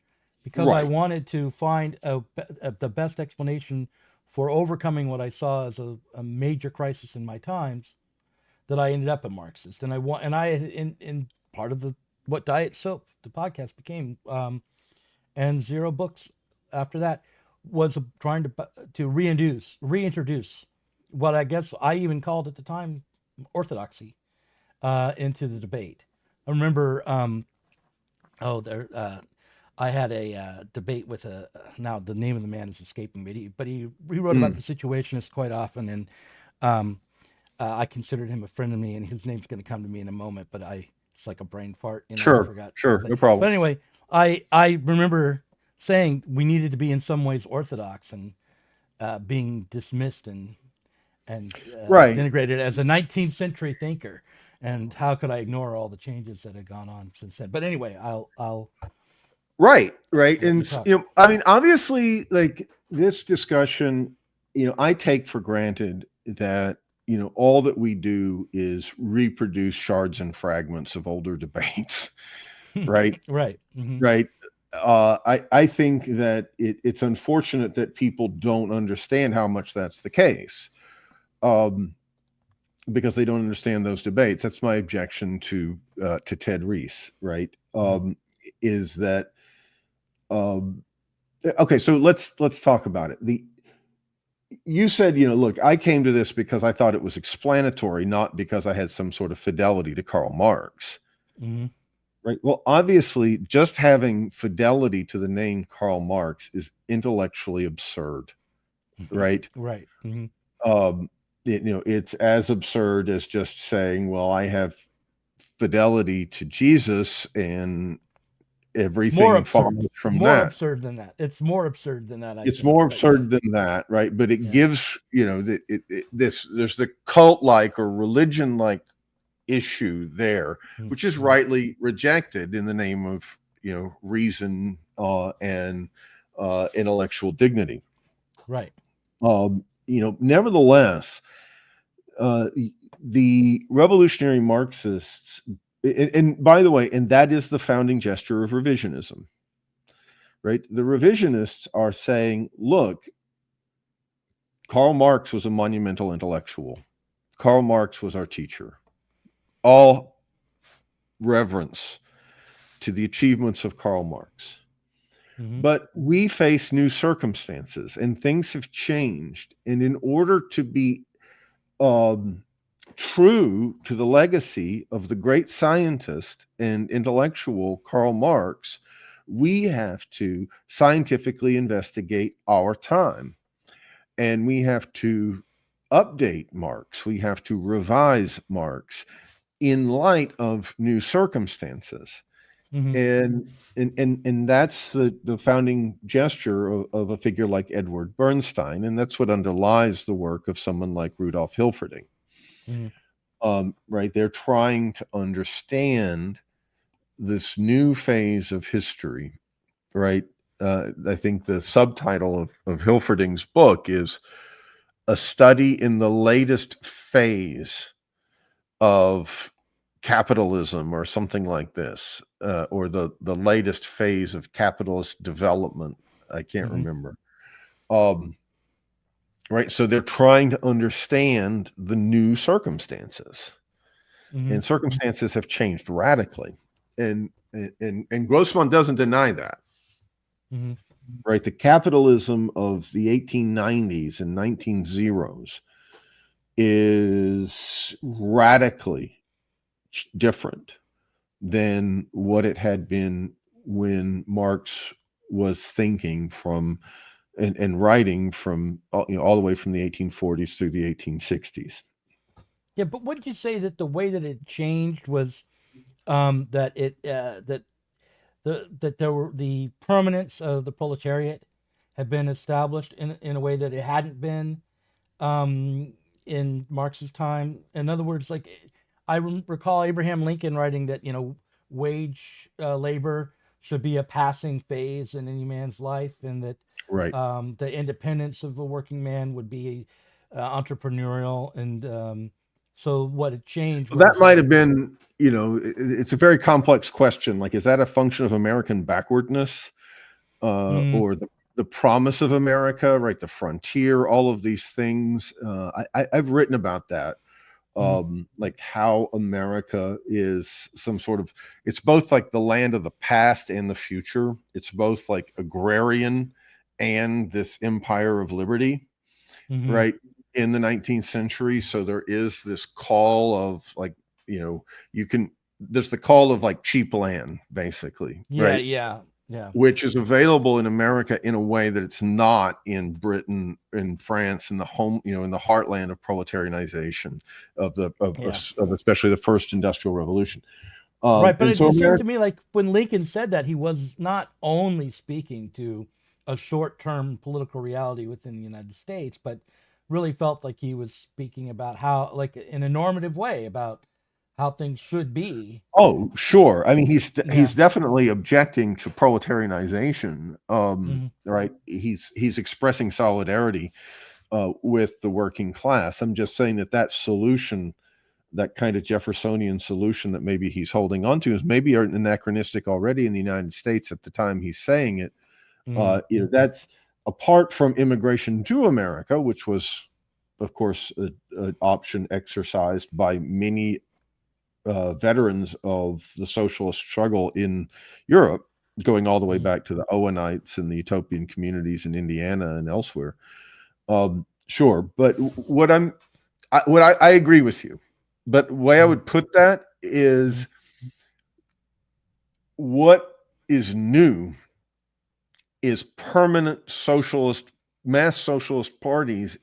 because I Right. wanted to find the best explanation for overcoming what I saw as a major crisis in my times, that I ended up a Marxist. And I had in part of the what Diet Soap, the podcast became, and Zero Books after that was trying to reintroduce what I guess I even called at the time orthodoxy into the debate. I remember, I had a debate with now the name of the man is escaping me, but he wrote about Mm. the Situationists quite often, and um, I considered him a friend of me, and his name's going to come to me in a moment, but it's like a brain fart, I Sure. forgot the whole Sure. thing. No problem. But anyway, I remember saying we needed to be in some ways orthodox, and being dismissed and Right. denigrated as a 19th century thinker. And how could I ignore all the changes that had gone on since then? But anyway, I'll Right. Right. let you And, talk. I mean, obviously, like this discussion, I take for granted that, all that we do is reproduce shards and fragments of older debates. Right. Right. Hmm. Right. I think that it's unfortunate that people don't understand how much that's the case, um, because they don't understand those debates. That's my objection to Ted Reese. Right. Is that um, okay? So let's talk about it. You said, look, I came to this because I thought it was explanatory, not because I had some sort of fidelity to Karl Marx. Hmm. Right. Well, obviously, just having fidelity to the name Karl Marx is intellectually absurd. Right. Right. Hmm. Um, it's as absurd as just saying, well, I have fidelity to Jesus and More everything absurd. follows from More that. absurd than that. It's more absurd than that, I It's think. more But yeah, absurd than that, right? But it yeah. gives, there's the cult-like or religion-like issue there, which is Mm-hmm. rightly rejected in the name of, reason and intellectual dignity. Right. Nevertheless, the revolutionary Marxists, and by the way, and that is the founding gesture of revisionism, right? The revisionists are saying, look, Karl Marx was a monumental intellectual. Karl Marx was our teacher. All reverence to the achievements of Karl Marx. Mm-hmm. But we face new circumstances and things have changed. And in order to be true to the legacy of the great scientist and intellectual Karl Marx, we have to scientifically investigate our time. And we have to update Marx. We have to revise Marx in light of new circumstances. Mm-hmm. And that's the founding gesture of a figure like Edward Bernstein, and that's what underlies the work of someone like Rudolf Hilferding. Right, they're trying to understand this new phase of history. Right, I think the subtitle of Hilferding's book is "A Study in the Latest Phase of Capitalism," or something like this, or the latest phase of capitalist development. I can't Mm-hmm. remember. Right, so they're trying to understand the new circumstances, Mm-hmm. and circumstances have changed radically, and Grossman doesn't deny that. Mm-hmm. Right, the capitalism of the 1890s and 1900s is radically different than what it had been when Marx was thinking from and writing from all the way from the 1840s through the 1860s. Yeah, but wouldn't you say that the way that it changed was that it that there were the permanence of the proletariat had been established in a way that it hadn't been um, in Marx's time. In other words, like I recall Abraham Lincoln writing that wage labor should be a passing phase in any man's life, and that Right. the independence of a working man would be entrepreneurial and So what had changed Well, that was might have been, it's a very complex question. Like, is that a function of American backwardness, mm, or the promise of America, right? The frontier, all of these things. I've written about that. mm, Like how America is some sort of, it's both like the land of the past and the future. It's both like agrarian and this empire of liberty, mhm. right? In the 19th century. So there is this call of like, there's the call of like cheap land, basically, Yeah, right? yeah, yeah, Which is available in America in a way that it's not in Britain, in France, in the home, in the heartland of proletarianization of yeah. of especially the first industrial revolution. Right, but And it, so it seemed America, to me like when Lincoln said that, he was not only speaking to a short-term political reality within the United States, but really felt like he was speaking about how, like, in a normative way, about how things should be. oh, sure. I mean, he's Yeah. definitely objecting to proletarianization. Hmm. Right. He's expressing solidarity with the working class. I'm just saying that solution, that kind of Jeffersonian solution that maybe he's holding on to, is maybe anachronistic already in the United States at the time he's saying it. Hmm. That's apart from immigration to America, which was, of course, an option exercised by many veterans of the socialist struggle in Europe, going all the way Hmm. back to the Owenites and the utopian communities in Indiana and elsewhere. Sure, but I agree with you, but the way I Hmm. would put that is, what is new is permanent mass socialist parties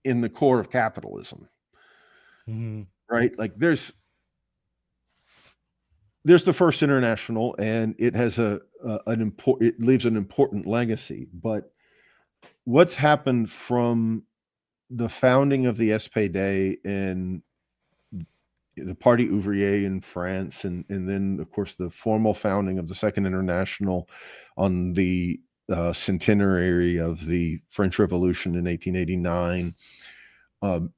in the core of capitalism, Hmm. right? Like there's the First International, and it has it leaves an important legacy. But what's happened from the founding of the SPD and the Parti Ouvrier in France, and then of course the formal founding of the Second International on the centenary of the French Revolution in 1889,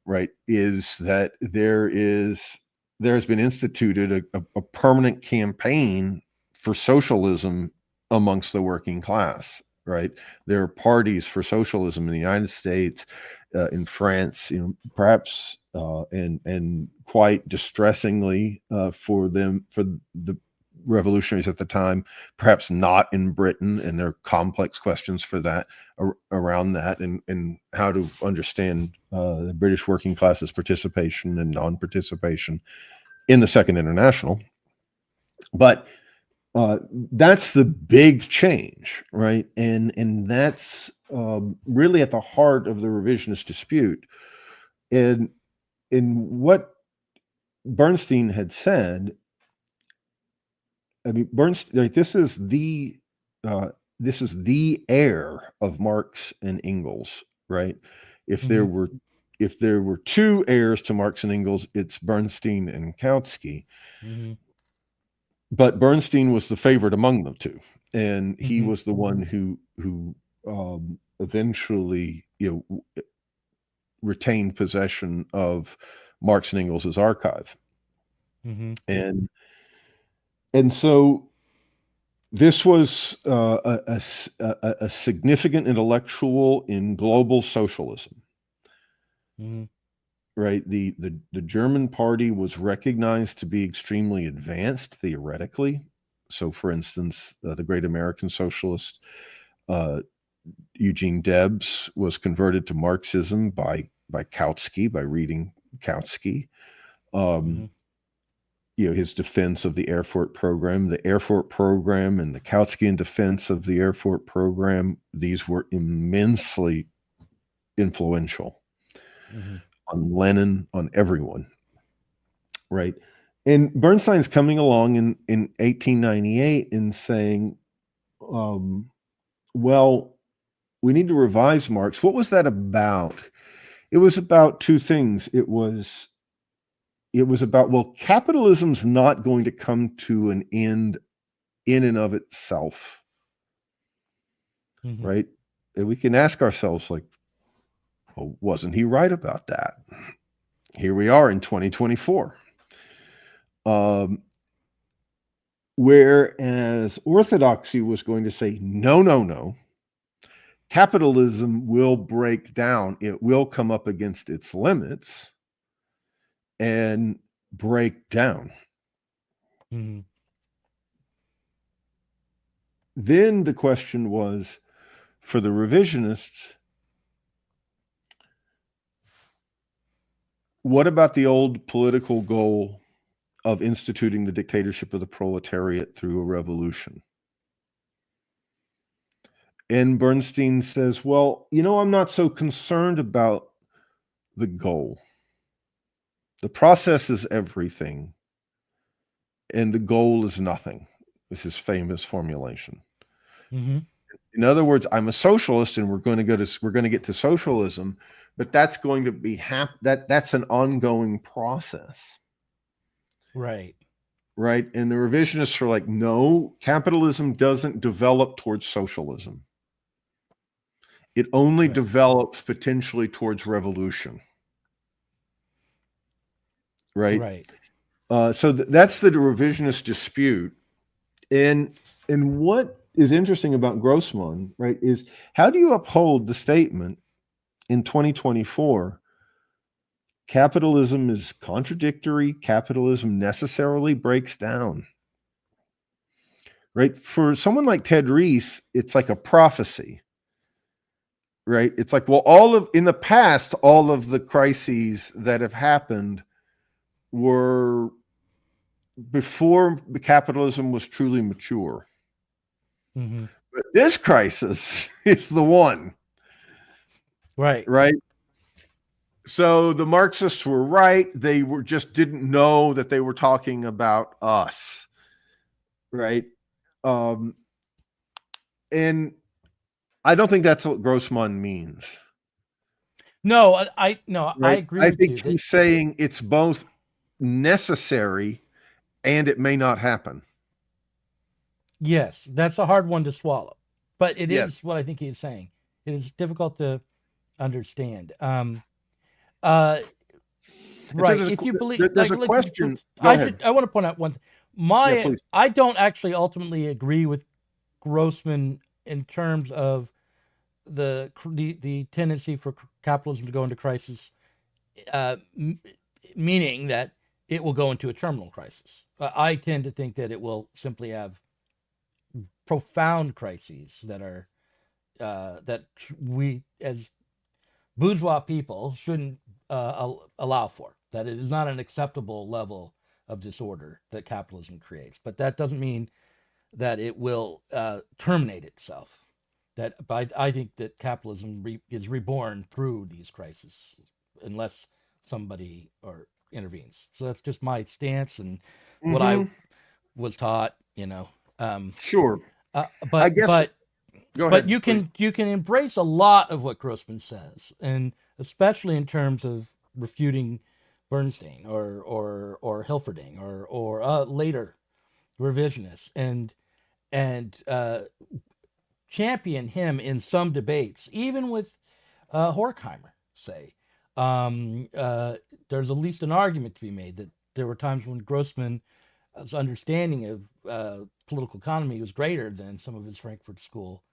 right, is that there has been instituted a permanent campaign for socialism amongst the working class, right? There are parties for socialism in the United States, in France, perhaps, and quite distressingly for the revolutionaries at the time, perhaps not in Britain, and there are complex questions for that around that, and how to understand the British working class's participation and non-participation in the Second International. But that's the big change, right? And that's really at the heart of the revisionist dispute. And in what Bernstein had said, I mean, Bernstein, like, uh, this is the heir of Marx and Engels, right? If there Hmm. were two heirs to Marx and Engels, it's Bernstein and Kautsky. Hmm. But Bernstein was the favorite among the two, and he Hmm. was the one who eventually, retained possession of Marx and Engels's archive, Hmm. and so this was a significant intellectual in global socialism, Hmm. right? The German party was recognized to be extremely advanced theoretically. So, for instance, the great American socialist Eugene Debs was converted to Marxism by Kautsky, by reading Kautsky. Hmm. Um, his defense of the Erfurt program, and the Kautskyan defense of the Erfurt program, these were immensely influential Hmm. on Lenin, on everyone, right? And Bernstein's coming along in 1898 and saying, well, we need to revise Marx. What was that about? It was about two things. It was about, well, capitalism's not going to come to an end in and of itself, Hmm. right? And we can ask ourselves, like, well, wasn't he right about that? here we are in 2024. Whereas orthodoxy was going to say, no, no, no, capitalism will break down. It will come up against its limits and break down. Mm-hmm. Then the question was, for the revisionists, what about the old political goal of instituting the dictatorship of the proletariat through a revolution? And Bernstein says, well, I'm not so concerned about the goal. The process is everything, and the goal is nothing. This is famous formulation. Mm-hmm. In other words, I'm a socialist, and we're going to get to socialism, but that's going to be that's an ongoing process. Right. Right. And the revisionists are like, no, capitalism doesn't develop towards socialism. It only develops potentially towards revolution. Right. Right. So that's the revisionist dispute. And what is interesting about Grossman, right, is how do you uphold the statement in 2024? Capitalism is contradictory. Capitalism necessarily breaks down. Right? For someone like Ted Reese, it's like a prophecy. Right? It's like, well, in the past, all of the crises that have happened were before the capitalism was truly mature. Mm-hmm. But this crisis is the one. Right. Right? So the Marxists were right. They just didn't know that they were talking about us. Right? And I don't think that's what Grossman means. No, I Right? agree I with think you. he's saying it's both necessary and it may not happen. Yes, that's a hard one to swallow, but it Yes. is what I think he's saying. It is difficult to understand. Right. If you believe, there's a question. Go ahead. I want to point out one thing. Please. I don't actually ultimately agree with Grossman in terms of the tendency for capitalism to go into crisis, meaning that it will go into a terminal crisis. I tend to think that it will simply have profound crises that are that we as bourgeois people shouldn't allow for. That it is not an acceptable level of disorder that capitalism creates. But that doesn't mean that it will terminate itself. But I think that capitalism is reborn through these crises, unless somebody intervenes. So that's just my stance and what I was taught. Sure. But I guess. Go ahead. But you can embrace a lot of what Grossman says, and especially in terms of refuting Bernstein or Hilferding or later revisionists, and champion him in some debates, even with Horkheimer. Say, there's at least an argument to be made that there were times when Grossman's understanding of political economy was greater than some of his Frankfurt School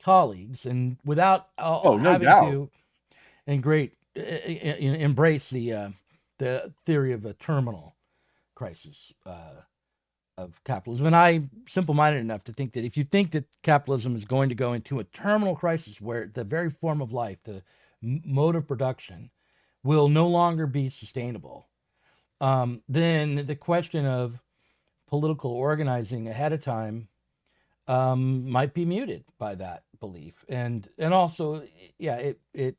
colleagues, and without having to embrace the theory of a terminal crisis of capitalism. And I'm simple-minded enough to think that if you think that capitalism is going to go into a terminal crisis where the very form of life, the mode of production, will no longer be sustainable, then the question of political organizing ahead of time might be muted by that belief, and also, yeah, it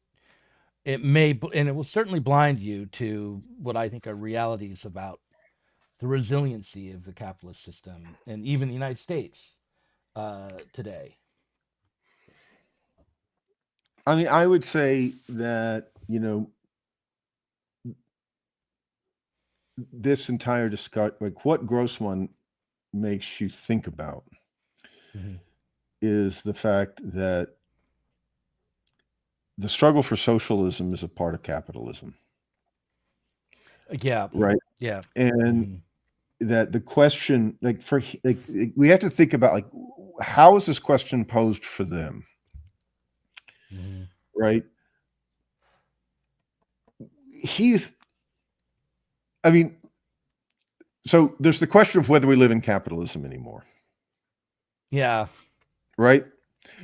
may, and it will certainly blind you to what I think are realities about the resiliency of the capitalist system, and even the United States today. I mean, I would say that this entire discussion, like what Grossman makes you think about, is the fact that the struggle for socialism is a part of capitalism. Yeah. right? Yeah. And Mhm. that the question, we have to think about, like, how is this question posed for them, Mhm. right? He's, I mean, so there's the question of whether we live in capitalism anymore, Yeah. right?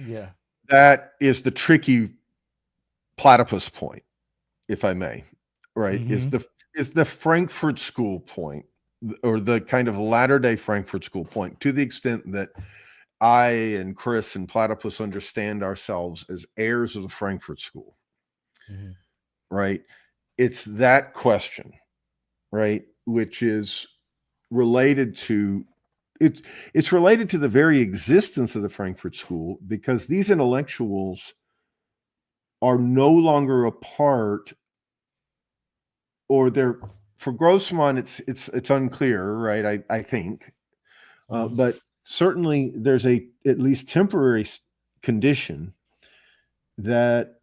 Yeah. That is the tricky platypus point, if I may, right? Mhm. Is the Frankfurt School point, or the kind of latter-day Frankfurt School point, to the extent that I and Chris and Platypus understand ourselves as heirs of the Frankfurt School, Mhm. right? It's that question, right, which is related to it's related to the very existence of the Frankfurt School, because these intellectuals are no longer a part, or they're, for Grossman, it's unclear, right? I think, Mhm. but certainly there's a at least temporary condition that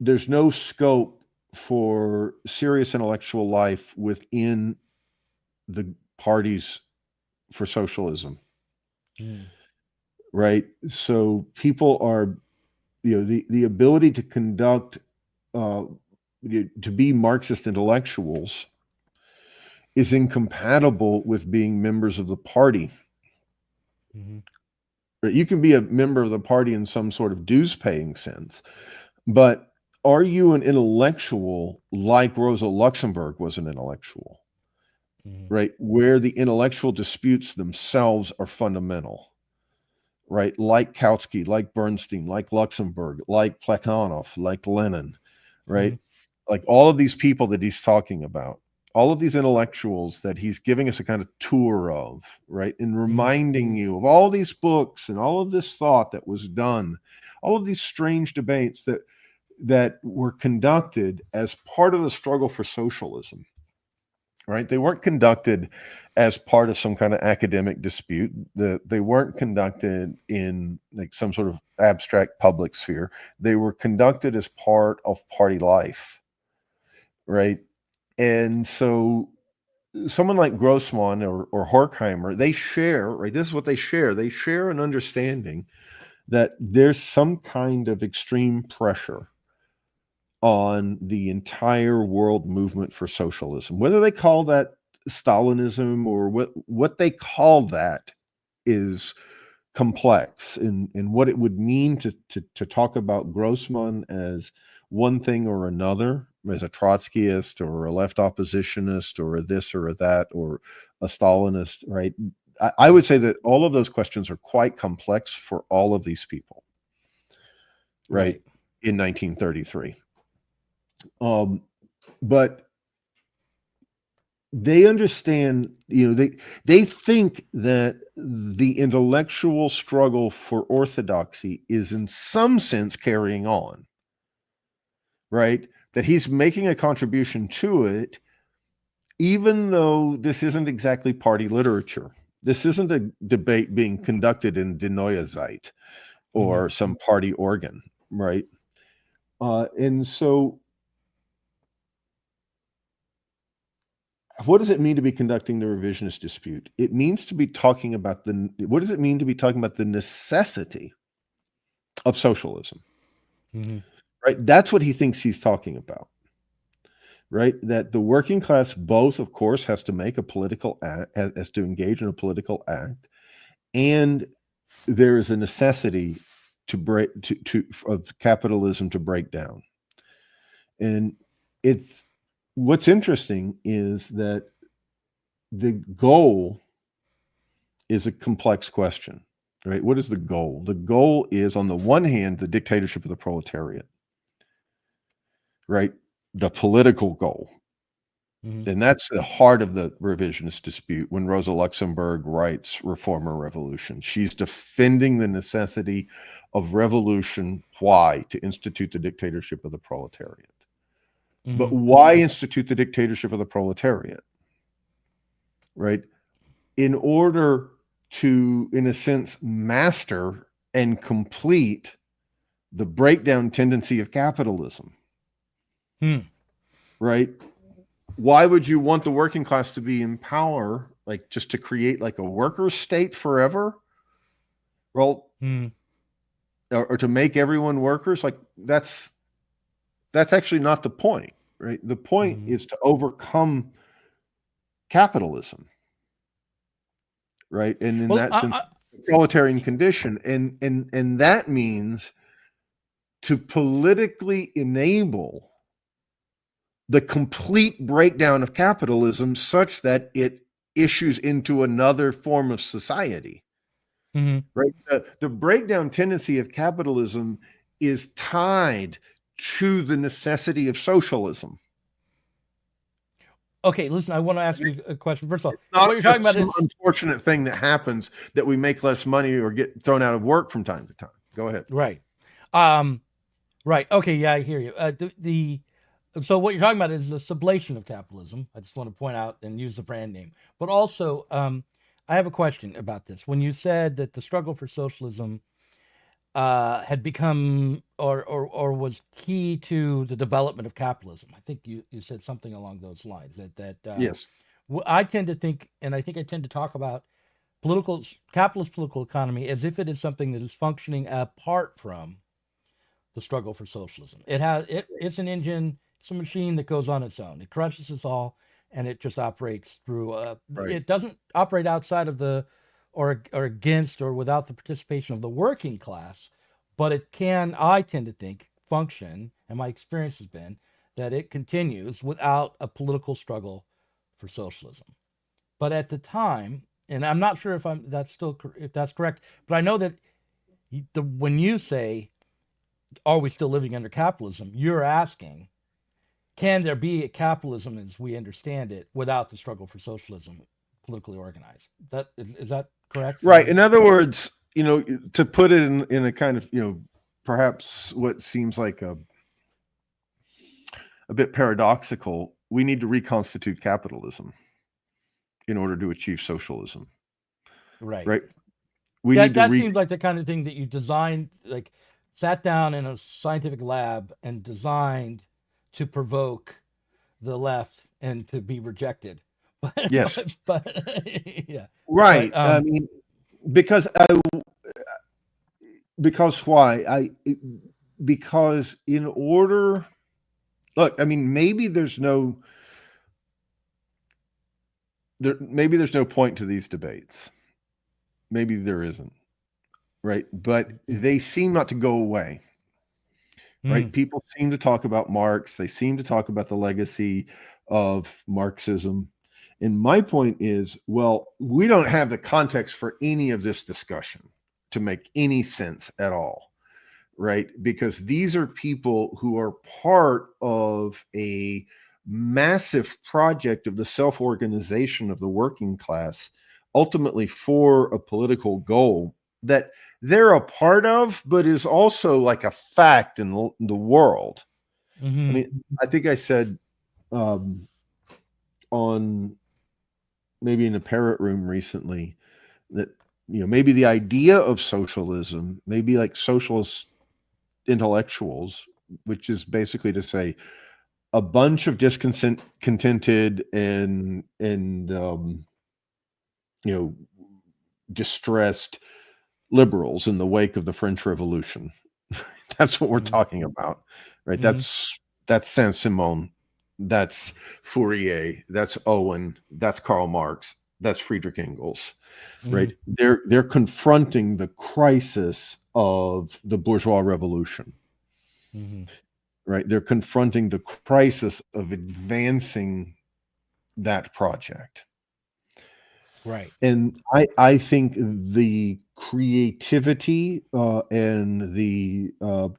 there's no scope for serious intellectual life within the parties for socialism, Mhm. right? So people are, the ability to conduct, to be Marxist intellectuals is incompatible with being members of the party. Mhm. Right? You can be a member of the party in some sort of dues paying sense, but are you an intellectual like Rosa Luxemburg was an intellectual, Mhm. right? Where the intellectual disputes themselves are fundamental, right? Like Kautsky, like Bernstein, like Luxemburg, like Plekhanov, like Lenin, right? Mhm. Like all of these people that he's talking about, all of these intellectuals that he's giving us a kind of tour of, right? And Mhm. reminding you of all these books and all of this thought that was done, all of these strange debates that were conducted as part of the struggle for socialism, right? They weren't conducted as part of some kind of academic dispute. They weren't conducted in like some sort of abstract public sphere. They were conducted as part of party life, right? And so someone like Grossman or Horkheimer, they share, right? This is what they share. They share an understanding that there's some kind of extreme pressure on the entire world movement for socialism. Whether they call that Stalinism or what they call that is complex, and what it would mean to talk about Grossman as one thing or another, as a Trotskyist or a left oppositionist or a this or a that or a Stalinist, right? I would say that all of those questions are quite complex for all of these people, right? Right. In 1933. But they understand, they think that the intellectual struggle for orthodoxy is in some sense carrying on, right? That he's making a contribution to it, even though this isn't exactly party literature. This isn't a debate being conducted in Die Neue Zeit Mhm. or some party organ, right? And so what does it mean to be conducting the revisionist dispute? It means to be talking about what does it mean to be talking about the necessity of socialism, Mhm. right? That's what he thinks he's talking about, right? That the working class both, of course, has to make a political act, has to engage in a political act, and there is a necessity to break of capitalism to break down. And it's what's interesting is that the goal is a complex question, right? What is the goal? The goal is, on the one hand, the dictatorship of the proletariat, right? The political goal. Mhm. And that's the heart of the revisionist dispute when Rosa Luxemburg writes Reformer Revolution. She's defending the necessity of revolution. Why? To institute the dictatorship of the proletariat. But Mhm. why institute the dictatorship of the proletariat? Right? In order to, in a sense, master and complete the breakdown tendency of capitalism, Hmm. right? why would you want the working class to be in power, like just to create like a worker state forever? Well, or to make everyone workers, like that's actually not the point, right? The point is to overcome capitalism, right? And in that sense, proletarian condition, and that means to politically enable the complete breakdown of capitalism such that it issues into another form of society. Right? The breakdown tendency of capitalism is tied to the necessity of socialism. Okay, listen, I want to ask you a question. First of all, it's not what you're talking about some is unfortunate thing that happens that we make less money or get thrown out of work from time to time. Go ahead. Right. Right. Okay. Yeah, I hear you. So what you're talking about is the sublation of capitalism. I just want to point out and use the brand name, but also I have a question about this. When you said that the struggle for socialism had become or was key to the development of capitalism, I think you said something along those lines. That Yes. I tend to think, and I think I tend to talk about capitalist political economy as if it is something that is functioning apart from the struggle for socialism. It's an engine, it's a machine that goes on its own. It crushes us all, and it just operates through. Right. It doesn't operate outside of the, or against, or without the participation of the working class, but it can. I tend to think function, and my experience has been that it continues without a political struggle for socialism. But at the time, and I'm not sure if that's correct, but I know that when you say, are we still living under capitalism? You're asking, can there be a capitalism as we understand it without the struggle for socialism politically organized? Is that correct? Right. In other words, to put it in a kind of, perhaps what seems like a bit paradoxical, we need to reconstitute capitalism in order to achieve socialism. Right. Right. That seems like the kind of thing that you designed, like sat down in a scientific lab and designed to provoke the left and to be rejected. Yes. But yeah. Right. But, I mean, because why? Because in order, look, I mean, maybe there's no point to these debates. Maybe there isn't. Right. But they seem not to go away. Right. People seem to talk about Marx. They seem to talk about the legacy of Marxism. And my point is, well, we don't have the context for any of this discussion to make any sense at all. Right. Because these are people who are part of a massive project of the self-organization of the working class, ultimately for a political goal that they're a part of, but is also like a fact in the world. I mean, I think I said on maybe in a parrot room recently that, maybe the idea of socialism, maybe like socialist intellectuals, which is basically to say a bunch of discontented and distressed liberals in the wake of the French Revolution. That's what we're talking about, right? That's Saint-Simon, that's Fourier, that's Owen, that's Karl Marx, that's Friedrich Engels, right? They're confronting the crisis of the bourgeois revolution, right? They're confronting the crisis of advancing that project. Right. And I think the creativity and the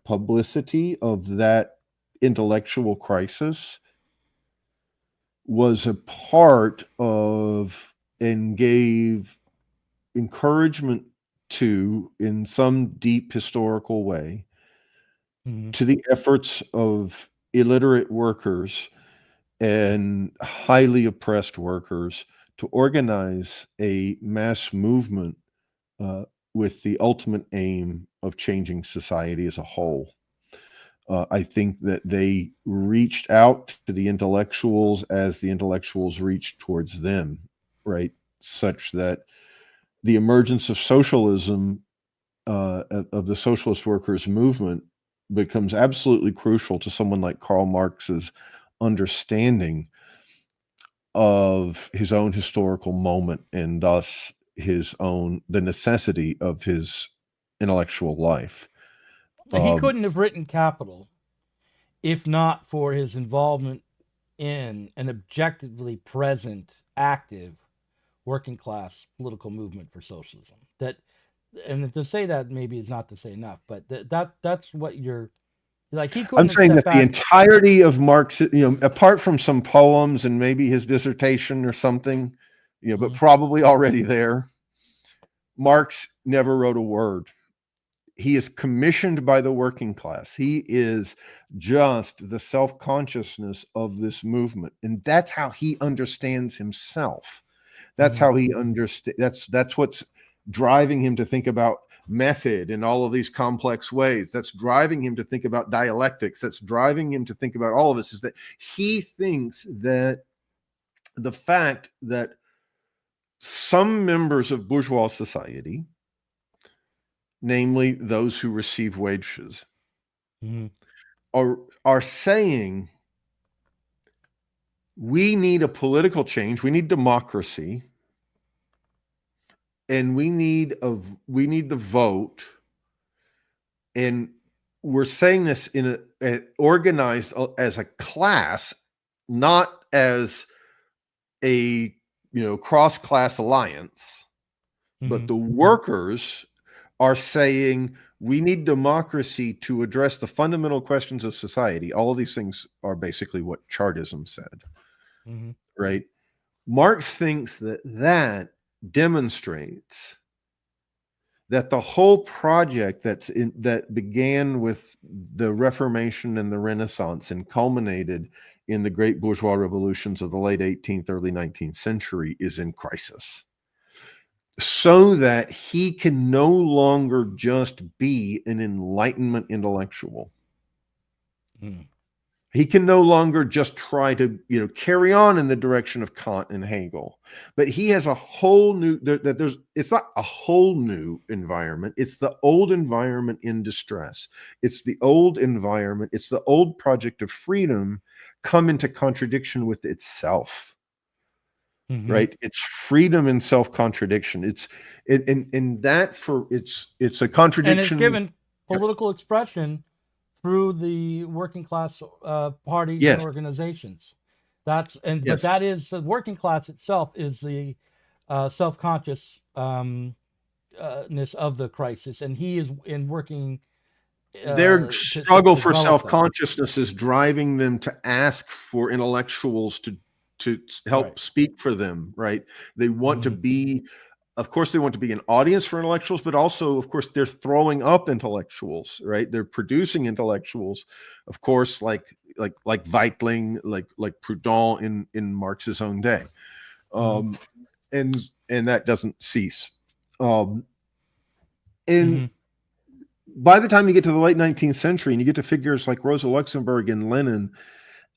publicity of that intellectual crisis was a part of and gave encouragement to, in some deep historical way, to the efforts of illiterate workers and highly oppressed workers to organize a mass movement with the ultimate aim of changing society as a whole. I think that they reached out to the intellectuals as the intellectuals reached towards them, right? Such that the emergence of socialism, of the socialist workers' movement, becomes absolutely crucial to someone like Karl Marx's understanding of his own historical moment, and thus the necessity of his intellectual life. He couldn't have written Capital if not for his involvement in an objectively present, active, working class political movement for socialism. That, and to say that maybe is not to say enough, but that's what you're like. He couldn't I'm have saying stepped that the back. entirety of Marx, apart from some poems and maybe his dissertation or something, but probably already there, Marx never wrote a word. He is commissioned by the working class. He is just the self-consciousness of this movement. And that's how he understands himself. That's how he understands. That's what's driving him to think about method in all of these complex ways. That's driving him to think about dialectics. That's driving him to think about all of this, is that he thinks that the fact that some members of bourgeois society, namely those who receive wages, are saying, we need a political change, we need democracy, and we need the vote, and we're saying this in a organized as a class, not as a cross-class alliance, but the workers are saying, we need democracy to address the fundamental questions of society. All of these things are basically what Chartism said, right? Marx thinks that demonstrates that the whole project that began with the Reformation and the Renaissance and culminated in the great bourgeois revolutions of the late 18th, early 19th century is in crisis. So that he can no longer just be an Enlightenment intellectual. He can no longer just try to, carry on in the direction of Kant and Hegel, but he has a whole new, it's not a whole new environment. It's the old environment in distress. It's the old environment. It's the old project of freedom come into contradiction with itself. Right? It's freedom and self-contradiction. It's a contradiction. And it's given political expression through the working class parties and organizations. But that is the working class itself is the self-consciousness of the crisis, and he is in working. Their struggle for self-consciousness is driving them to ask for intellectuals to help speak for them, right? They want to be, of course, they want to be an audience for intellectuals, but also, of course, they're throwing up intellectuals, right? They're producing intellectuals, of course, like Weitling, like Proudhon in Marx's own day, and that doesn't cease. By the time you get to the late 19th century, and you get to figures like Rosa Luxemburg and Lenin,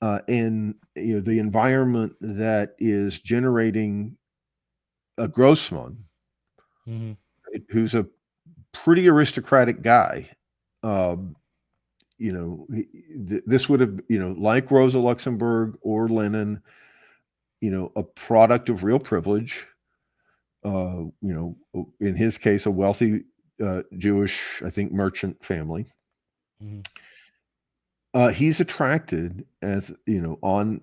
and the environment that is generating a Grossman, who's a pretty aristocratic guy. This would have, like Rosa Luxemburg or Lenin, a product of real privilege. In his case, a wealthy Jewish, I think, merchant family. He's attracted, as on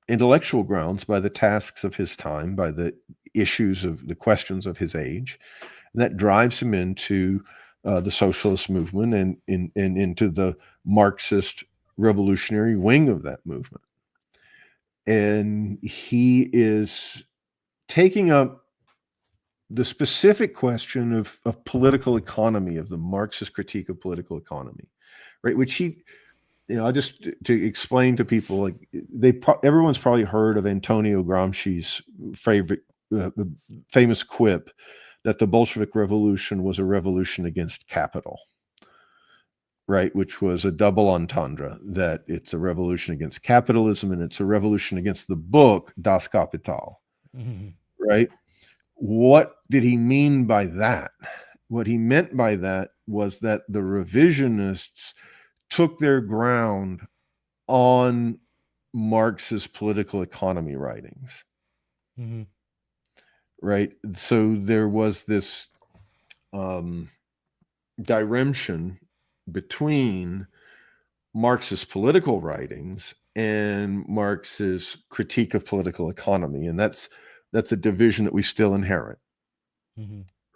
intellectual grounds, by the tasks of his time, by the questions of his age, and that drives him into the socialist movement and into the Marxist revolutionary wing of that movement. And he is taking up the specific question of political economy, of the Marxist critique of political economy, right? Which just to explain to people, like everyone's probably heard of Antonio Gramsci's famous quip that the Bolshevik Revolution was a revolution against capital. right, which was a double entendre, that it's a revolution against capitalism and it's a revolution against the book Das Kapital, right? What did he mean by that? What he meant by that was that the revisionists took their ground on Marx's political economy writings, right? So there was this diremption between Marx's political writings and Marx's critique of political economy, and that's a division that we still inherit,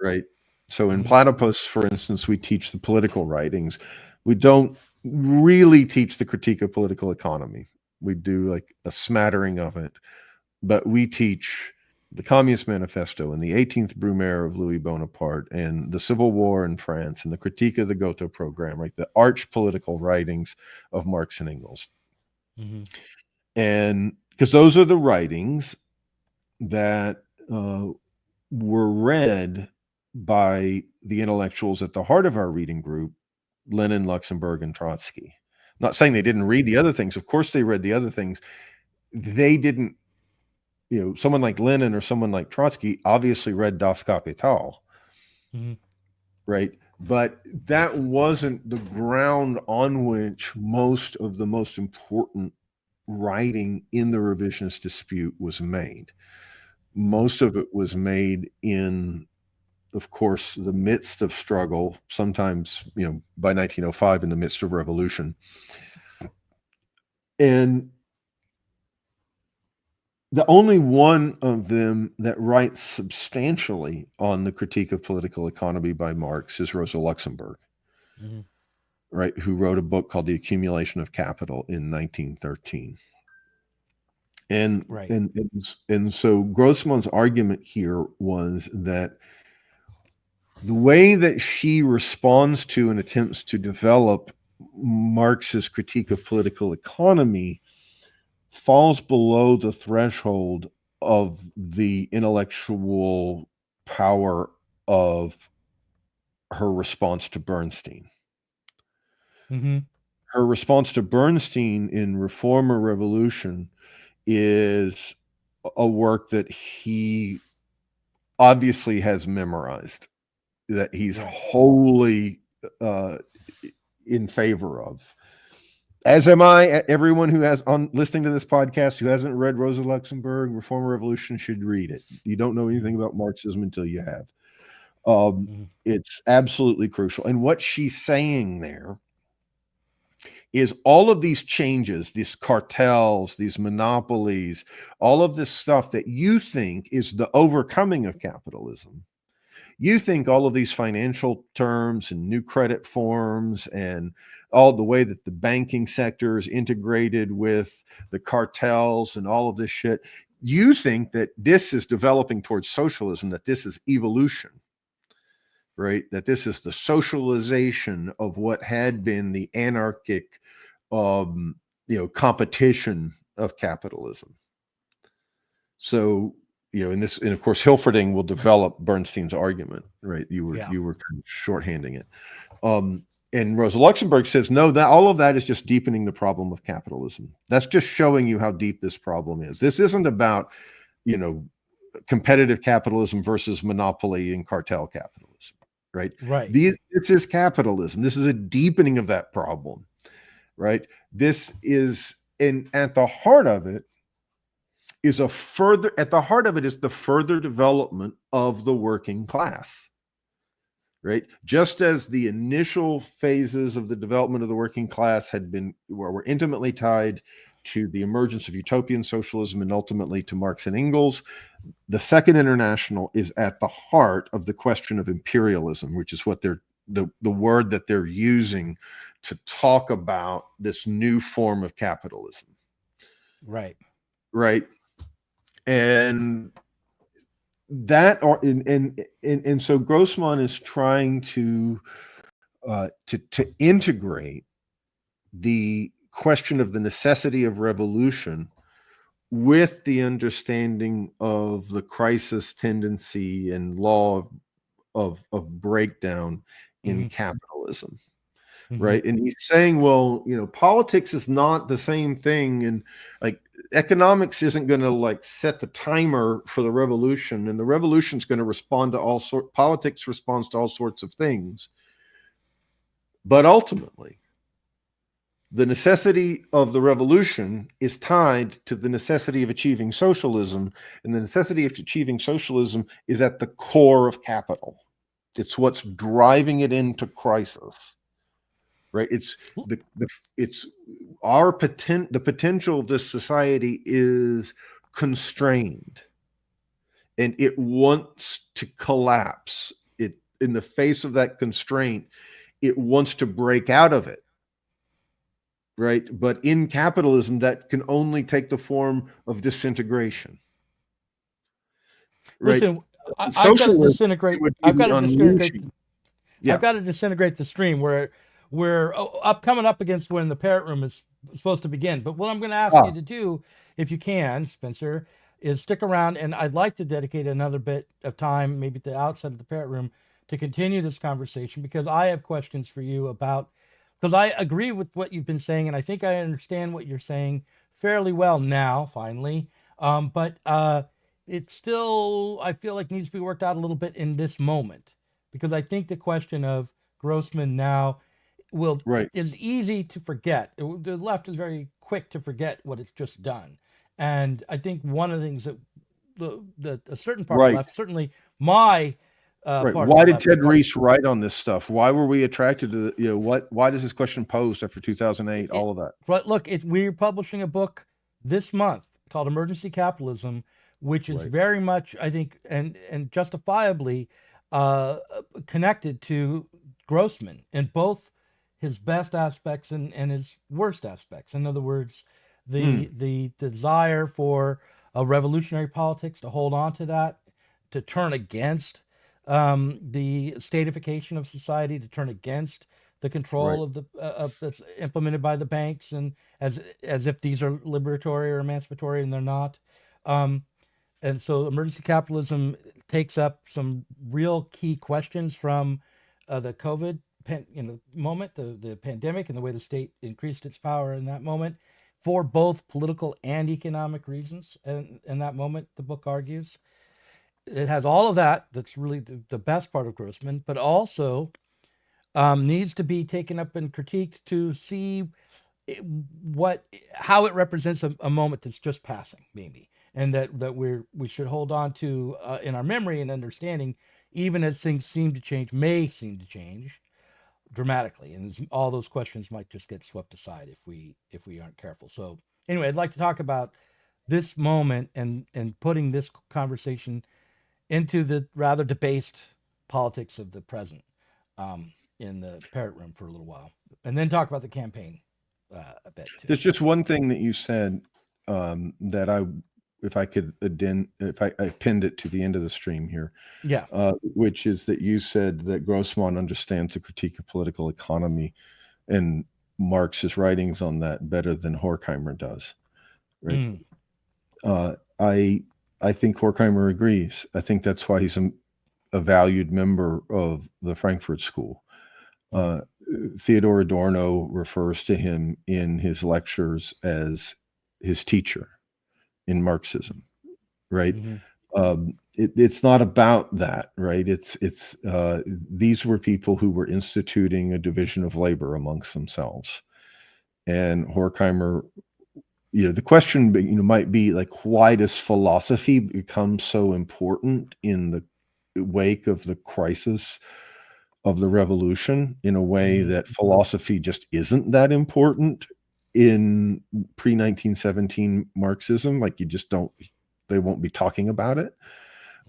right? So in Platypus, for instance, we teach the political writings. We don't really teach the critique of political economy. We do like a smattering of it, but we teach the Communist Manifesto and the 18th Brumaire of Louis Bonaparte and the Civil War in France and the critique of the Gotha program, right? The arch political writings of Marx and Engels. And because those are the writings that were read by the intellectuals at the heart of our reading group, Lenin, Luxemburg, and Trotsky. Not saying they didn't read the other things. Of course they read the other things. They didn't, someone like Lenin or someone like Trotsky obviously read Das Kapital, right? But that wasn't the ground on which most of the most important writing in the revisionist dispute was made. Most of it was made in, of course, the midst of struggle, sometimes, by 1905 in the midst of revolution. And the only one of them that writes substantially on the critique of political economy by Marx is Rosa Luxemburg, right? Who wrote a book called The Accumulation of Capital in 1913. And so Grossman's argument here was that the way that she responds to and attempts to develop Marx's critique of political economy falls below the threshold of the intellectual power of her response to Bernstein. Her response to Bernstein in Reform or Revolution is a work that he obviously has memorized, that he's wholly in favor of. As am I. Everyone who has listening to this podcast who hasn't read Rosa Luxemburg, Reform or Revolution, should read it. You don't know anything about Marxism until you have. It's absolutely crucial. And what she's saying there is all of these changes, these cartels, these monopolies, all of this stuff that you think is the overcoming of capitalism. You think all of these financial terms and new credit forms and all the way that the banking sector is integrated with the cartels and all of this shit, you think that this is developing towards socialism, that this is evolution, right? That this is the socialization of what had been the anarchic, competition of capitalism. So, and of course, Hilferding will develop Bernstein's argument, right? You were kind of shorthanding it. And Rosa Luxemburg says, no, that all of that is just deepening the problem of capitalism. That's just showing you how deep this problem is. This isn't about, competitive capitalism versus monopoly and cartel capitalism, right? This is capitalism. This is a deepening of that problem, right? This is, and at the heart of it is the further development of the working class, right? Just as the initial phases of the development of the working class were intimately tied to the emergence of utopian socialism and ultimately to Marx and Engels, the Second International is at the heart of the question of imperialism, which is what the word that they're using to talk about this new form of capitalism. Right. And that and so Grossman is trying to integrate the question of the necessity of revolution with the understanding of the crisis tendency and law of breakdown in capitalism, right? And he's saying, well, politics is not the same thing, and like economics isn't going to like set the timer for the revolution, and the revolution's going to respond to politics responds to all sorts of things, but ultimately the necessity of the revolution is tied to the necessity of achieving socialism, and the necessity of achieving socialism is at the core of capital. It's what's driving it into crisis, right? It's the potential of this society is constrained, and it wants to collapse. It, in the face of that constraint, it wants to break out of it. Right. But in capitalism, that can only take the form of disintegration. Right. Listen, I've got to disintegrate. I've got to disintegrate. Yeah. I've got to disintegrate the stream where we're coming up against when the parrot room is supposed to begin. But what I'm going to ask you to do, if you can, Spencer, is stick around, and I'd like to dedicate another bit of time, maybe at the outset of the parrot room, to continue this conversation, because I have questions for you about. Because I agree with what you've been saying, and I think I understand what you're saying fairly well now, finally. But it still, I feel like, needs to be worked out a little bit in this moment. Because I think the question of Grossman now is easy to forget. The left is very quick to forget what it's just done. And I think one of the things that a certain part of the left, certainly my why did Ted Reese write on this stuff? Why were we attracted to why does this question posed after 2008? All of that. But look, we're publishing a book this month called Emergency Capitalism, which is very much, I think, and justifiably connected to Grossman in both his best aspects and his worst aspects. In other words, the desire for a revolutionary politics, to hold on to that, to turn against the statification of society, to turn against the control of that's implemented by the banks, and as if these are liberatory or emancipatory, and they're not. And so emergency capitalism takes up some real key questions from the COVID moment, the pandemic, and the way the state increased its power in that moment for both political and economic reasons. And in that moment, the book argues. It has all of that. That's really the best part of Grossman, but also needs to be taken up and critiqued to see how it represents a moment that's just passing, maybe, and that we should hold on to in our memory and understanding, even as things may seem to change dramatically, and all those questions might just get swept aside if we aren't careful. So anyway, I'd like to talk about this moment and putting this conversation into the rather debased politics of the present in the parrot room for a little while, and then talk about the campaign a bit too. There's just one thing that you said that if I pinned it to the end of the stream here, which is that you said that Grossman understands the critique of political economy and Marx's writings on that better than Horkheimer does. Right? I think Horkheimer agrees. I think that's why he's a valued member of the Frankfurt School. Theodor Adorno refers to him in his lectures as his teacher in Marxism, right? It's not about that, right? It's these were people who were instituting a division of labor amongst themselves, and Horkheimer. The question, might be like, why does philosophy become so important in the wake of the crisis of the revolution, in a way that philosophy just isn't that important in pre-1917 Marxism? Like, they won't be talking about it.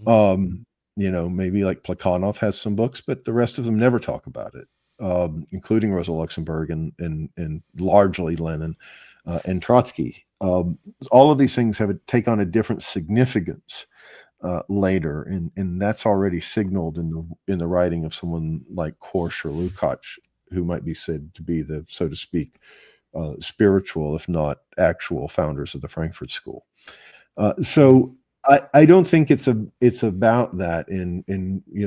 Maybe like Plekhanov has some books, but the rest of them never talk about it, including Rosa Luxemburg and largely Lenin. And Trotsky. All of these things take on a different significance later, and that's already signaled in the writing of someone like Korsch or Lukács, who might be said to be the, so to speak, spiritual, if not actual, founders of the Frankfurt School. So I don't think it's about that.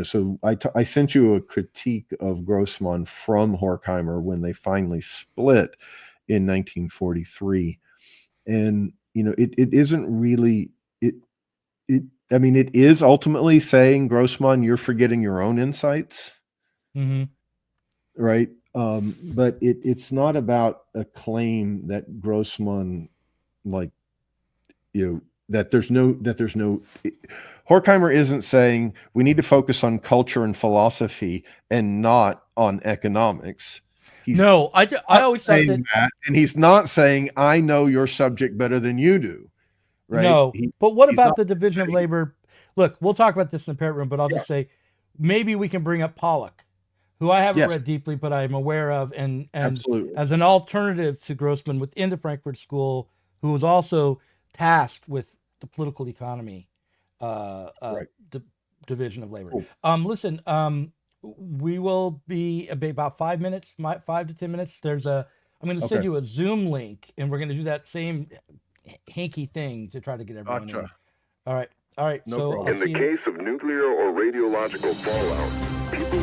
So I sent you a critique of Grossman from Horkheimer when they finally split in 1943, and it isn't really it. I mean, it is ultimately saying, Grossman, you're forgetting your own insights, Mm-hmm. right? But it's not about a claim that Grossman, like, that there's no Horkheimer isn't saying we need to focus on culture and philosophy and not on economics. No, I always thought that, and he's not saying I know your subject better than you do, right? no, but what he's about not the division of saying- labor? Look, we'll talk about this in the parent room, but I'll just say maybe we can bring up Pollock, who I haven't Yes. read deeply, but I'm aware of, and Absolutely. as an alternative to Grossman within the Frankfurt School, who was also tasked with the political economy Right. division of labor. Cool. Listen, we will be about 5 minutes, 5 to 10 minutes. I'm going to send Okay. you a Zoom link, and we're going to do that same hanky thing to try to get everyone in. Gotcha. All right. No So problem. I'll In the see you. case of nuclear or radiological fallout, people